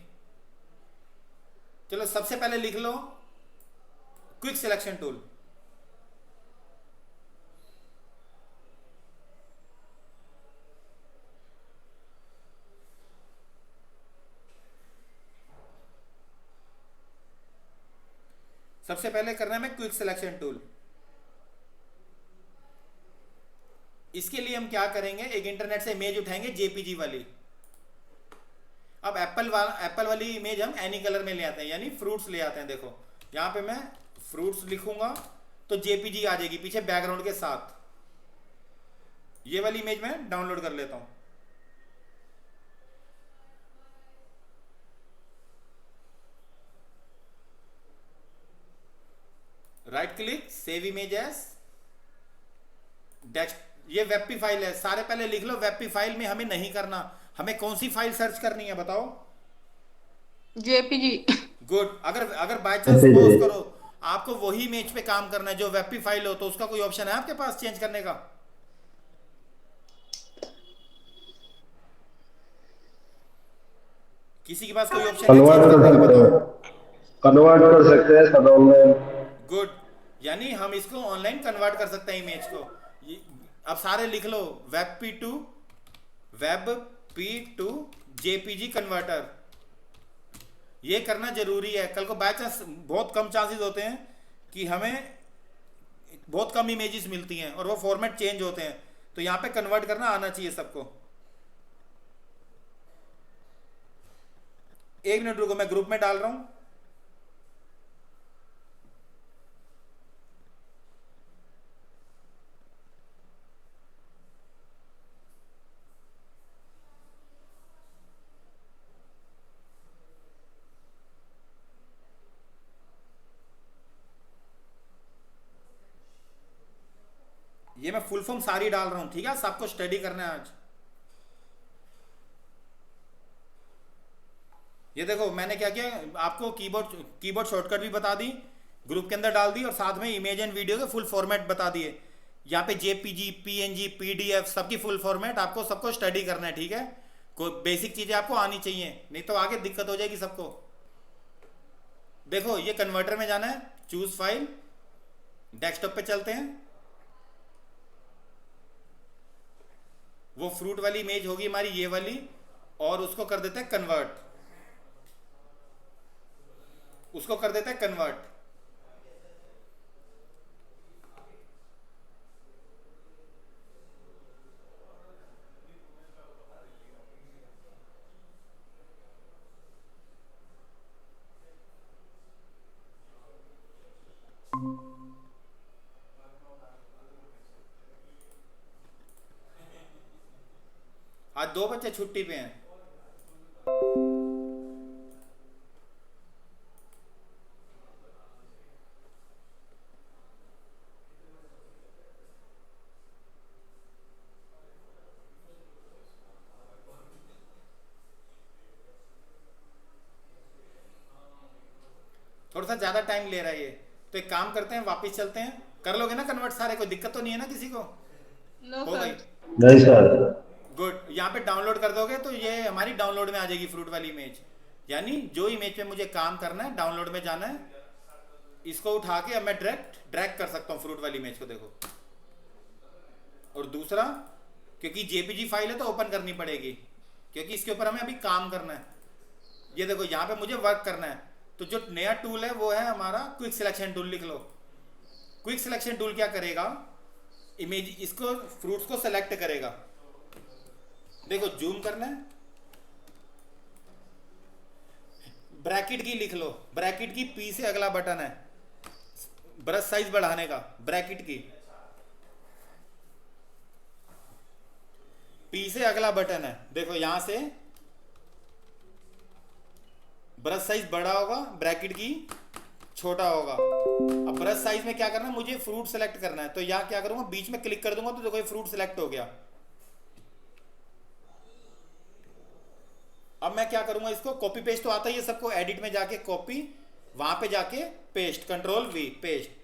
चलो सबसे पहले लिख लो क्विक सिलेक्शन टूल। सबसे पहले करना है मैं क्विक सिलेक्शन टूल। इसके लिए हम क्या करेंगे, एक इंटरनेट से इमेज उठाएंगे जेपीजी वाली। अब एप्पल वाली इमेज हम एनी कलर में ले आते हैं, यानी फ्रूट्स ले आते हैं। देखो यहां पे मैं फ्रूट्स लिखूंगा तो जेपीजी आ जाएगी पीछे बैकग्राउंड के साथ। ये वाली इमेज मैं डाउनलोड कर लेता हूं। Right click, save image as desk. ये वेबपी फाइल है, सारे पहले लिख लो। वेबपी फाइल में हमें नहीं करना, हमें कौन सी फाइल सर्च करनी है बताओ? जेपीजी। गुड। अगर बाय चांस सपोज करो आपको वही इमेज पे काम करना है जो वेबपी फाइल हो, तो उसका कोई ऑप्शन है आपके पास चेंज करने का? किसी के पास कोई ऑप्शन है कन्वर्ट चेंज कर करने का? सकते बताओ। हैं, कन्वर्ट कर सकते हैं सब ऑनलाइन। गुड, यानी हम इसको ऑनलाइन कन्वर्ट कर सकते हैं इमेज को। अब सारे लिख लो, web P to JPG converter. ये करना जरूरी है। कल को बाय चांस बहुत कम चांसेस होते हैं कि हमें बहुत कम इमेजेस मिलती हैं और वो फॉर्मेट चेंज होते हैं, तो यहां पे कन्वर्ट करना आना चाहिए सबको। एक मिनट रुको, मैं ग्रुप में डाल रहा हूं। ये मैं फुल फॉर्म सारी डाल रहा हूं, ठीक है? सबको स्टडी करना है आज। ये देखो मैंने क्या किया, आपको कीबोर्ड शॉर्टकट भी बता दी, ग्रुप के अंदर डाल दी, और साथ में इमेज एंड वीडियो के फुल फॉर्मेट बता दिए। यहाँ पे जेपीजी, पीएनजी, पीडीएफ सबकी फुल फॉर्मेट आपको सबको स्टडी करना है, ठीक है? कोई बेसिक चीजें आपको आनी चाहिए, नहीं तो आगे दिक्कत हो जाएगी सबको। देखो ये कन्वर्टर में जाना है, चूज फाइल, डेस्कटॉप पे चलते हैं। वो फ्रूट वाली इमेज होगी हमारी, ये वाली, और उसको कर देते हैं कन्वर्ट। उसको कर देते हैं कन्वर्ट। आज 2 बच्चे छुट्टी पे हैं। थोड़ा सा ज्यादा टाइम ले रहा है ये, तो एक काम करते हैं, वापस चलते हैं। कर लोगे ना कन्वर्ट सारे? कोई दिक्कत तो नहीं है ना किसी को? नो हो गई? सर। नहीं सर। गुड। यहाँ पे डाउनलोड कर दोगे तो ये हमारी डाउनलोड में आ जाएगी फ्रूट वाली इमेज। यानी जो इमेज पे मुझे काम करना है, डाउनलोड में जाना है, इसको उठा के अब मैं ड्रैग कर सकता हूँ फ्रूट वाली इमेज को। देखो, और दूसरा, क्योंकि जेपीजी फाइल है तो ओपन करनी पड़ेगी, क्योंकि इसके ऊपर हमें अभी काम करना है। ये देखो यहाँ पे मुझे वर्क करना है, तो जो नया टूल है वो है हमारा क्विक सिलेक्शन टूल। लिख लो, क्विक सिलेक्शन टूल क्या करेगा, इमेज, इसको फ्रूट्स को सेलेक्ट करेगा। देखो जूम करना है, ब्रैकेट की लिख लो, ब्रैकेट की पी से अगला बटन है ब्रश साइज बढ़ाने का, ब्रैकेट की पी से अगला बटन है। देखो यहां से ब्रश साइज बड़ा होगा, ब्रैकेट की छोटा होगा। अब ब्रश साइज में क्या करना है, मुझे फ्रूट सेलेक्ट करना है, तो यहां क्या करूंगा, बीच में क्लिक कर दूंगा तो देखो ये फ्रूट सेलेक्ट हो गया। अब मैं क्या करूंगा, इसको कॉपी पेस्ट तो आता ही है सबको, एडिट में जाके कॉपी, वहां पे जाके पेस्ट, कंट्रोल वी, पेस्ट।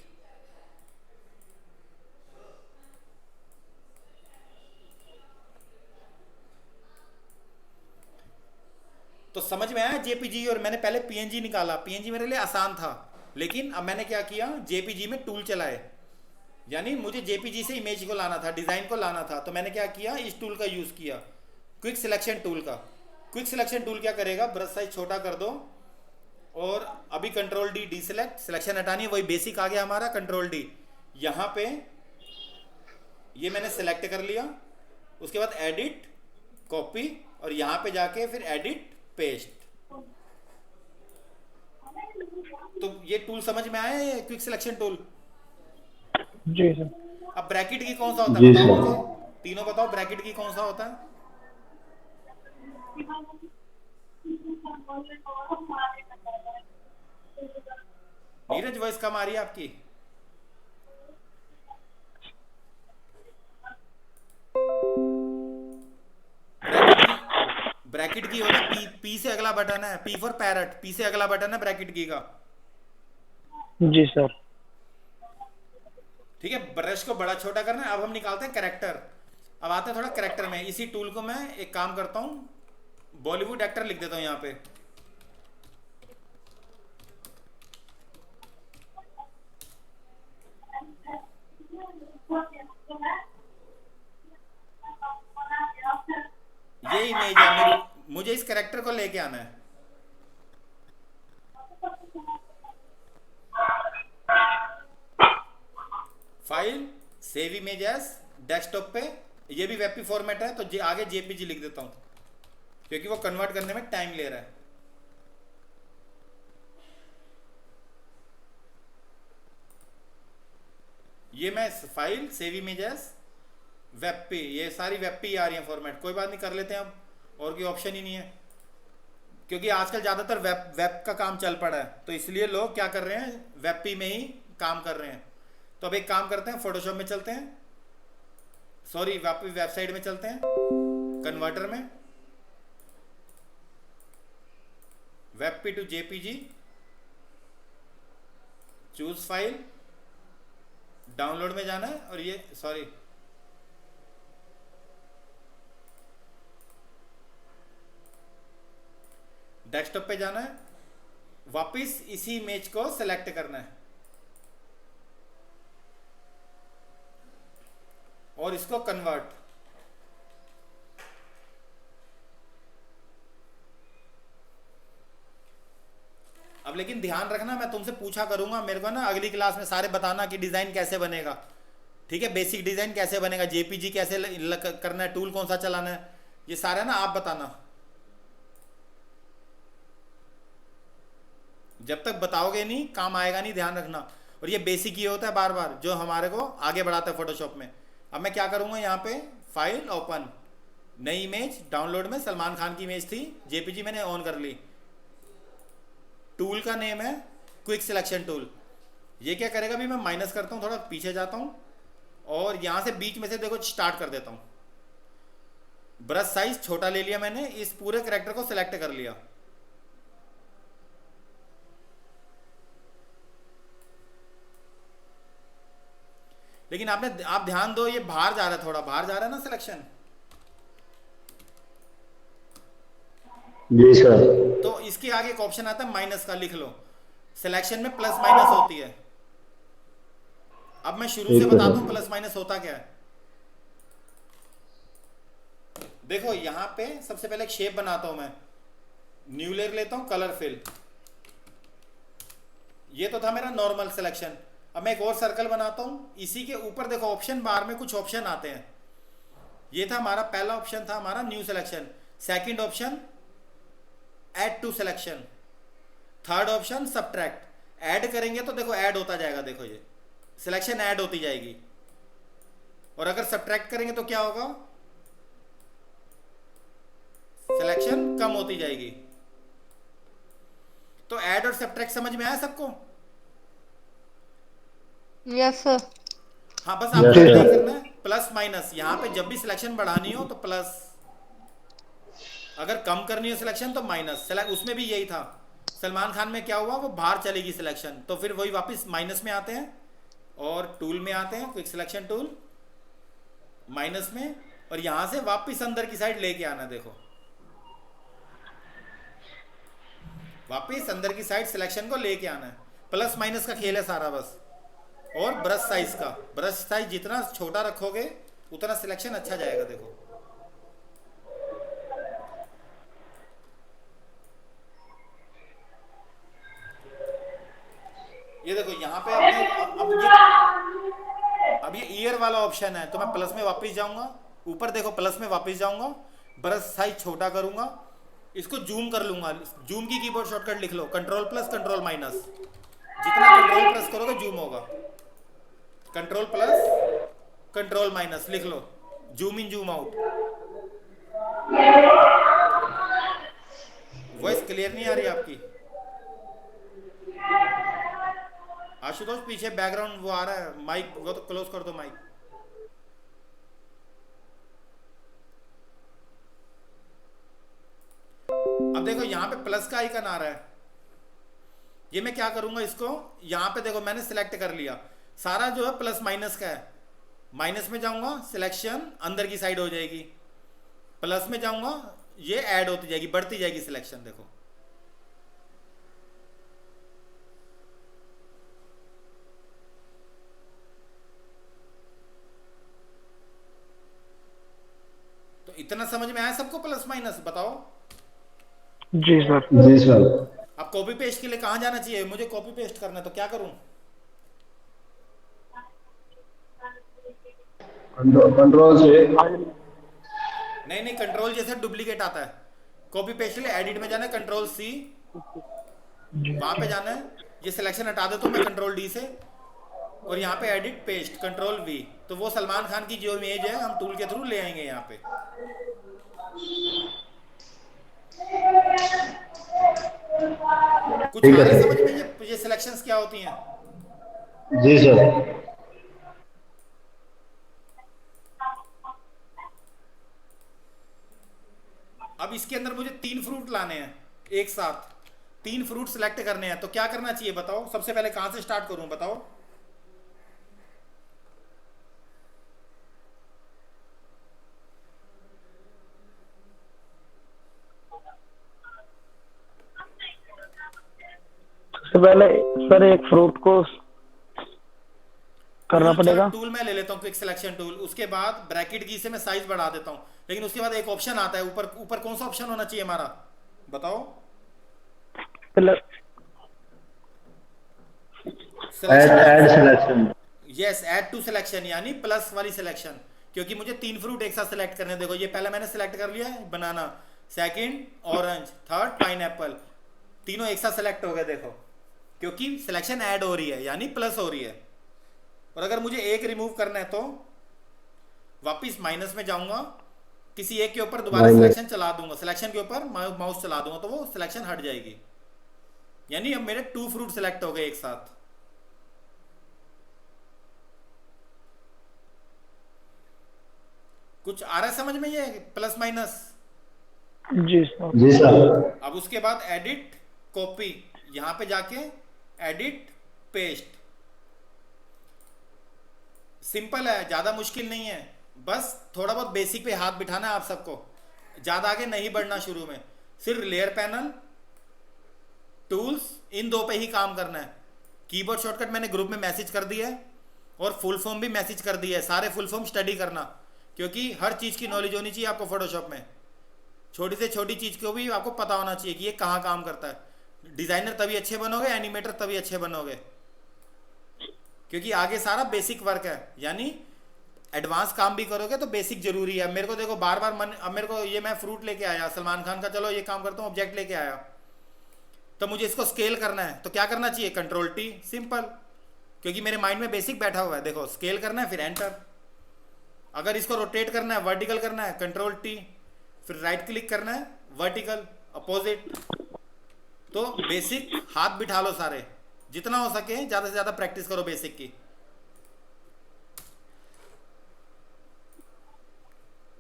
तो समझ में आया जेपीजी, और मैंने पहले पीएनजी निकाला, पीएनजी मेरे लिए आसान था, लेकिन अब मैंने क्या किया, जेपीजी में टूल चलाए, यानी मुझे जेपीजी से इमेज को लाना था, डिज़ाइन को लाना था, तो मैंने क्या किया, इस टूल का यूज़ किया, क्विक सिलेक्शन टूल का। क्विक सिलेक्शन टूल क्या करेगा, ब्रश साइज छोटा कर दो, और अभी control D, deselect, selection हटानी है, वही बेसिक आ गया हमारा, कंट्रोल डी, यहाँ पे ये मैंने सेलेक्ट कर लिया, उसके बाद एडिट, कॉपी, और यहाँ पे जाके फिर एडिट, पेस्ट। तो ये टूल समझ में आया, ये क्विक सिलेक्शन टूल। जी सर। अब ब्रैकेट की कौन सा होता है जी बताओ सर। मुझे, तीनों बताओ, ब्रैकेट की कौन सा होता है? नीरज वॉइस कम आ रही है आपकी। ब्रैकेट की होता है पी, पी से अगला बटन है, पी फॉर पैरट, पी से अगला बटन है ब्रैकेट की का। जी सर। ठीक है, ब्रश को बड़ा छोटा करना है। अब हम निकालते हैं कैरेक्टर। अब आते हैं थोड़ा कैरेक्टर में। इसी टूल को मैं एक काम करता हूँ, बॉलीवुड एक्टर लिख देता हूँ यहाँ पे। ये इमेज है, मुझे इस कैरेक्टर को लेके आना है। File, save image as, desktop पे, ये भी वेबपी फॉर्मेट है, तो आगे जेपीजी लिख देता हूं क्योंकि वो कन्वर्ट करने में टाइम ले रहा है। ये मैं file, save image as, WebP, ये सारी वेबपी आ रही है फॉर्मेट, कोई बात नहीं, कर लेते हैं अब, और कोई ऑप्शन ही नहीं है क्योंकि आजकल ज़्यादातर वेब का काम चल पड़ा है, तो इसलिए लोग क्या कर रहे हैं, वेबपी में ही काम कर रहे हैं। तो अब एक काम करते हैं, फोटोशॉप में चलते हैं, सॉरी वेबसाइट में चलते हैं, कन्वर्टर में, WebP to JPG, choose file, download में जाना है, और ये सॉरी डेस्कटॉप पे जाना है, वापिस इसी इमेज को सेलेक्ट करना है और इसको कन्वर्ट। अब लेकिन ध्यान रखना, मैं तुमसे पूछा करूंगा, मेरे को ना अगली क्लास में सारे बताना कि डिजाइन कैसे बनेगा, ठीक है, बेसिक डिजाइन कैसे बनेगा, जेपीजी कैसे करना है, टूल कौन सा चलाना है, ये सारा ना आप बताना। जब तक बताओगे नहीं काम आएगा नहीं, ध्यान रखना। और ये बेसिक ही होता है बार बार जो हमारे को आगे बढ़ाता है फोटोशॉप में। अब मैं क्या करूंगा, यहाँ पे फाइल ओपन, नई इमेज, डाउनलोड में सलमान खान की इमेज थी, जेपीजी मैंने ऑन कर ली, टूल का नेम है क्विक सिलेक्शन टूल। ये क्या करेगा, भी मैं माइनस करता हूँ, थोड़ा पीछे जाता हूँ और यहाँ से बीच में से देखो स्टार्ट कर देता हूँ। ब्रश साइज छोटा ले लिया मैंने, इस पूरे कैरेक्टर को सिलेक्ट कर लिया। लेकिन आप ध्यान दो, ये बाहर जा रहा है, थोड़ा बाहर जा रहा है ना सिलेक्शन। जी सर। तो इसके आगे एक ऑप्शन आता है माइनस का, लिख लो। सिलेक्शन में प्लस माइनस होती है। अब मैं शुरू से बताता हूं प्लस माइनस होता क्या है। देखो यहां पे सबसे पहले एक शेप बनाता हूं मैं, न्यू लेयर लेता हूं, कलर फिल। ये तो था मेरा नॉर्मल सिलेक्शन। अब मैं एक और सर्कल बनाता हूं, इसी के ऊपर देखो ऑप्शन बार में कुछ ऑप्शन आते हैं। ये था हमारा पहला ऑप्शन, था हमारा new selection. Second option add to selection, third option subtract. Add करेंगे तो देखो ऐड होता जाएगा, देखो ये सिलेक्शन ऐड होती जाएगी। और अगर सब्ट्रैक्ट करेंगे तो क्या होगा, सिलेक्शन कम होती जाएगी। तो ऐड और सब्ट्रैक्ट समझ में आया सबको? Yes sir. हाँ, बस आपको Yes, क्या sir. करना है, प्लस माइनस। यहाँ पे जब भी सिलेक्शन बढ़ानी हो तो प्लस, अगर कम करनी हो सिलेक्शन तो माइनस। उसमें भी यही था, सलमान खान में क्या हुआ, वो बाहर चलेगी सिलेक्शन, तो फिर वही वापस माइनस में आते हैं और टूल में आते हैं, क्विक सिलेक्शन टूल, माइनस में, और यहाँ से वापस अंदर की साइड लेके आना। देखो वापिस अंदर की साइड सिलेक्शन को लेके आना है। प्लस माइनस का खेल है सारा बस। और ब्रश साइज का, ब्रश साइज जितना छोटा रखोगे उतना सिलेक्शन अच्छा जाएगा। देखो ये देखो यहाँ पे अब ये ईयर वाला ऑप्शन है, तो मैं प्लस में वापस जाऊंगा। ऊपर देखो प्लस में वापस जाऊंगा, ब्रश साइज छोटा करूंगा, इसको जूम कर लूंगा। जूम की कीबोर्ड शॉर्टकट लिख लो, कंट्रोल प्लस कंट्रोल माइनस। जितना कंट्रोल प्रेस करोगे जूम होगा। कंट्रोल प्लस कंट्रोल माइनस लिख लो, zoom in zoom out. Voice clear नहीं आ रही आपकी आशुतोष? पीछे बैकग्राउंड वो आ रहा है, माइक वो तो क्लोज कर दो माइक। अब देखो यहाँ पे प्लस का आइकन आ रहा है, ये मैं क्या करूंगा, इसको यहाँ पे देखो मैंने सिलेक्ट कर लिया। सारा जो है प्लस माइनस का है, माइनस में जाऊंगा सिलेक्शन अंदर की साइड हो जाएगी, प्लस में जाऊंगा ये ऐड होती जाएगी, बढ़ती जाएगी सिलेक्शन। देखो तो इतना समझ में आया सबको प्लस माइनस? बताओ। जी सर। जी सर। अब कॉपी पेस्ट के लिए कहां जाना चाहिए? मुझे कॉपी पेस्ट करना है तो क्या करूं? कंट्रोल से। नहीं कंट्रोल जैसे डुप्लीकेट आता है। कॉपी पेस्ट के लिए एडिट में जाना है, कंट्रोल सी, वहां पे जाना है। ये सिलेक्शन हटा देता हूं मैं कंट्रोल डी से, और यहाँ पे एडिट पेस्ट कंट्रोल वी। तो वो सलमान खान की जो इमेज है हम टूल के थ्रू ले आएंगे यहाँ पे। कुछ आ रहा है समझ में ये सिलेक्शंस क्या होती हैं? जी सर। अब इसके अंदर मुझे 3 फ्रूट लाने हैं एक साथ, 3 फ्रूट सिलेक्ट करने हैं, तो क्या करना चाहिए बताओ? सबसे पहले कहां से स्टार्ट करूं बताओ? सबसे पहले सर एक फ्रूट को करना पड़ेगा। टूल मैं ले लेता हूँ, क्विक सिलेक्शन टूल। उसके बाद ब्रैकेट की से मैं साइज बढ़ा देता हूँ, लेकिन उसके बाद एक ऑप्शन आता है ऊपर। ऊपर कौन सा ऑप्शन होना चाहिए हमारा बताओ? Add selection. Yes, add to selection यानी प्लस वाली सिलेक्शन, क्योंकि मुझे 3 फ्रूट एक साथ सिलेक्ट करने। देखो ये पहला मैंने सिलेक्ट कर लिया है बनाना, सेकंड ऑरेंज, थर्ड पाइनएप्पल, तीनों एक साथ सिलेक्ट हो गए। देखो क्योंकि सिलेक्शन ऐड हो रही है यानी प्लस हो रही है। और अगर मुझे एक रिमूव करना है तो वापिस माइनस में जाऊंगा, किसी एक के ऊपर दोबारा सिलेक्शन चला दूंगा, सिलेक्शन के ऊपर माउस चला दूंगा तो वो सिलेक्शन हट जाएगी। यानी अब मेरे 2 फ्रूट सिलेक्ट हो गए एक साथ। कुछ आ रहा है समझ में ये प्लस माइनस? जी सर। जी सर। अब उसके बाद एडिट कॉपी, यहां पे जाके एडिट पेस्ट। सिंपल है, ज्यादा मुश्किल नहीं है, बस थोड़ा बहुत बेसिक पे हाथ बिठाना है आप सबको, ज्यादा आगे नहीं बढ़ना। शुरू में सिर्फ लेयर पैनल, टूल्स, इन 2 पे ही काम करना है। कीबोर्ड शॉर्टकट मैंने ग्रुप में मैसेज कर दिया है और फुल फॉर्म भी मैसेज कर दिया है। सारे फुल फॉर्म स्टडी करना, क्योंकि हर चीज की नॉलेज होनी चाहिए आपको फोटोशॉप में। छोटी से छोटी चीज को भी आपको पता होना चाहिए कि ये कहाँ काम करता है। डिजाइनर तभी अच्छे बनोगे, एनिमेटर तभी अच्छे बनोगे, क्योंकि आगे सारा बेसिक वर्क है। यानी एडवांस काम भी करोगे तो बेसिक जरूरी है। मेरे को देखो बार बार मन, अब मेरे को ये मैं फ्रूट लेके आया सलमान खान का, चलो ये काम करता हूँ, ऑब्जेक्ट लेके आया, तो मुझे इसको स्केल करना है तो क्या करना चाहिए? कंट्रोल टी, सिंपल, क्योंकि मेरे माइंड में बेसिक बैठा हुआ है। देखो स्केल करना है फिर एंटर। अगर इसको रोटेट करना है, वर्टिकल करना है, कंट्रोल टी, फिर राइट क्लिक करना है, वर्टिकल अपोजिट। तो बेसिक हाथ बिठा लो सारे, जितना हो सके ज्यादा से ज्यादा प्रैक्टिस करो बेसिक की।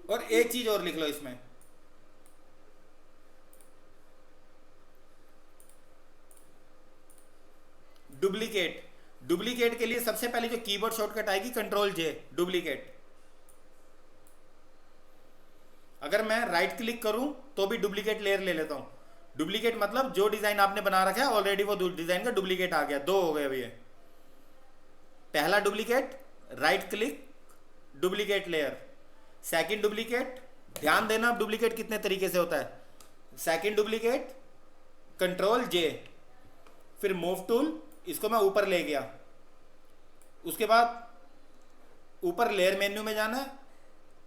और एक चीज और लिख लो इसमें, डुप्लीकेट। डुप्लीकेट के लिए सबसे पहले जो कीबोर्ड शॉर्टकट आएगी कंट्रोल जे, डुप्लीकेट। अगर मैं राइट क्लिक करूं तो भी डुप्लीकेट लेयर ले लेता हूं, डुप्लीकेट मतलब जो डिजाइन आपने बना रखा है ऑलरेडी वो डिजाइन का डुप्लीकेट आ गया, दो हो गए अभी ये। पहला duplicate right click duplicate layer, second duplicate, ध्यान देना डुप्लीकेट कितने तरीके से होता है। सेकंड डुप्लीकेट कंट्रोल जे, फिर मूव टूल, इसको मैं ऊपर ले गया, उसके बाद ऊपर लेयर मेन्यू में जाना,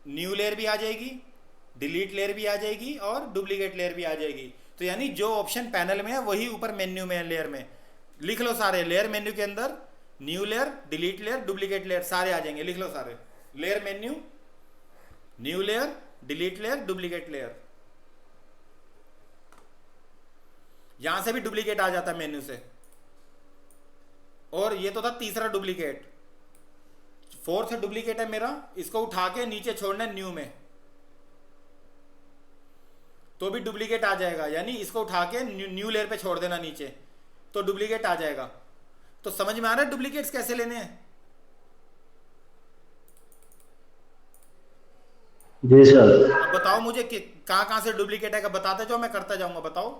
न्यू लेयर भी आ जाएगी, डिलीट लेयर भी आ जाएगी और डुप्लीकेट लेयर भी आ जाएगी। तो यानी जो ऑप्शन पैनल में है वही ऊपर मेन्यू में है, लेयर में लिख लो सारे। लेयर मेन्यू के अंदर new layer, delete layer, duplicate layer सारे आ जाएंगे, लिख लो सारे। Layer menu, new layer, delete layer, duplicate layer. यहां से भी डुप्लीकेट आ जाता है मेन्यू से। और ये तो था तीसरा डुप्लीकेट। फोर्थ डुप्लीकेट है मेरा, इसको उठा के नीचे छोड़ना है न्यू में, तो भी डुप्लीकेट आ जाएगा। यानी इसको उठा के न्यू लेयर पे छोड़ देना नीचे, तो डुप्लीकेट आ जाएगा। तो समझ में आ रहा है डुप्लीकेट्स कैसे लेने हैं? जी सर। अब बताओ मुझे कि कहां कहां से डुप्लीकेट है, बताते जाओ, मैं करता जाऊंगा, बताओ।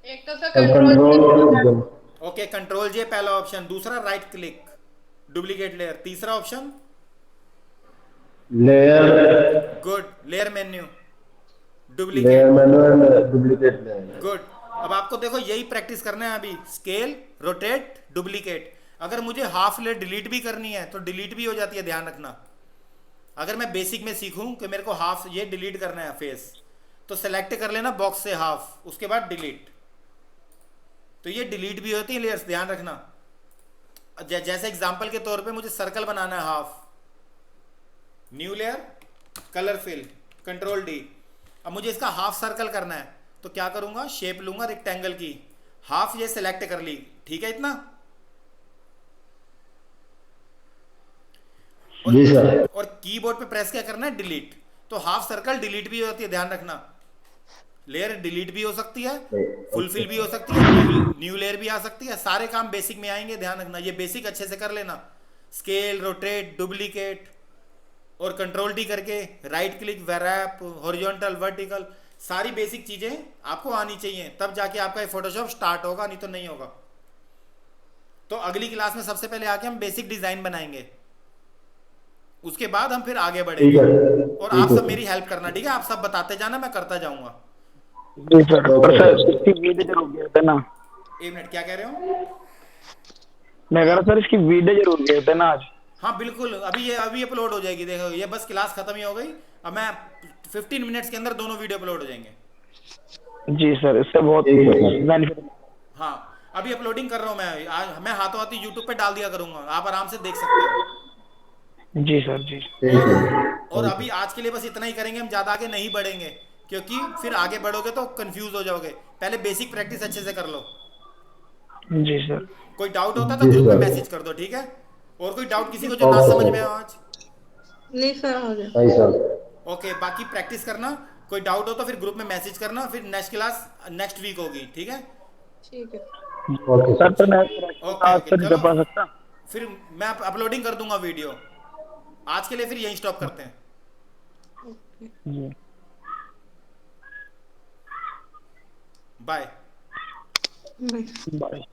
एक तो sir control, control, okay, control J पहला ऑप्शन, दूसरा राइट क्लिक डुप्लीकेट लेयर, तीसरा option layer, good, layer menu layer duplicate, menu and duplicate layer. Good. अब आपको देखो यही प्रैक्टिस करना है अभी, स्केल, रोटेट, डुप्लीकेट। अगर मुझे हाफ लेयर डिलीट भी करनी है तो डिलीट भी हो जाती है, ध्यान रखना। अगर मैं बेसिक में सीखूं कि मेरे को हाफ ये डिलीट करना है फेस, तो सेलेक्ट कर लेना बॉक्स से हाफ, उसके बाद डिलीट, तो ये डिलीट भी होती है लेयर्स, ध्यान रखना। जैसे एग्जांपल के तौर पे मुझे सर्कल बनाना है half, new layer, colour fill, control D. अब मुझे इसका हाफ सर्कल करना है तो क्या करूंगा, शेप लूंगा रेक्टेंगल की, हाफ ये सिलेक्ट कर ली, ठीक है इतना। जी सर। और कीबोर्ड पे प्रेस क्या करना है, डिलीट। तो हाफ सर्कल डिलीट भी होती है, ध्यान रखना। लेयर डिलीट भी हो सकती है, फुलफिल भी हो सकती है, न्यू लेयर भी आ सकती है, सारे काम बेसिक में आएंगे, ध्यान रखना। ये बेसिक अच्छे से कर लेना, स्केल, रोटेट, डुप्लीकेट और कंट्रोल डी करके, राइट क्लिक, वैरैप, हॉरिजॉन्टल, वर्टिकल, सारी बेसिक चीजें आपको आनी चाहिए, तब जाके आपका ये फोटोशॉप स्टार्ट होगा, नहीं तो नहीं होगा। तो अगली क्लास में सबसे पहले आके हम बेसिक डिजाइन बनाएंगे, उसके बाद हम फिर आगे बढ़ेंगे। और आप सब मेरी हेल्प करना, ठीक है? आप सब बताते जाना, मैं करता जाऊंगा। जी सर। पर सर इसकी वीडियो जरूर भेजते ना। एक मिनट, क्या कह रहे हो? मैं कह रहा सर इसकी वीडियो जरूर भेजते ना आज। हाँ बिल्कुल, अभी अपलोड हो जाएगी, देखो ये बस क्लास खत्म ही हो गई, अब मैं 15 मिनट्स के अंदर दोनों वीडियो अपलोड हो जाएंगे। जी सर, इससे बहुत बेनिफिट। हाँ, अभी अपलोडिंग कर रहा हूँ मैं, आज मैं हाथों हाथी यूट्यूब पे डाल दिया करूंगा, आप आराम से देख सकते हो। जी सर जी। और अभी आज के लिए बस इतना ही करेंगे, हम ज़्यादा आगे नहीं बढ़ेंगे, क्योंकि फिर आगे बढ़ोगे तो कंफ्यूज हो जाओगे। पहले बेसिक प्रैक्टिस अच्छे से कर लो। जी सर। कोई डाउट होता तो ग्रुप में मैसेज कर दो, ठीक है? और कोई डाउट किसी को जो ना समझ में आए आज? नहीं सर, हो गया। नहीं सर। ओके, बाकी प्रैक्टिस करना, कोई डाउट हो तो फिर ग्रुप में मैसेज करना, फिर नेक्स्ट क्लास नेक्स्ट वीक होगी, ठीक है? ठीक है। ओके सर तो मैं ओके, नहीं कर पा सकता। फिर मैं अपलोडिंग कर दूंगा वीडियो। आज के लिए फिर यहीं स्टॉप करते हैं। जी। बाय। बाय। बाय।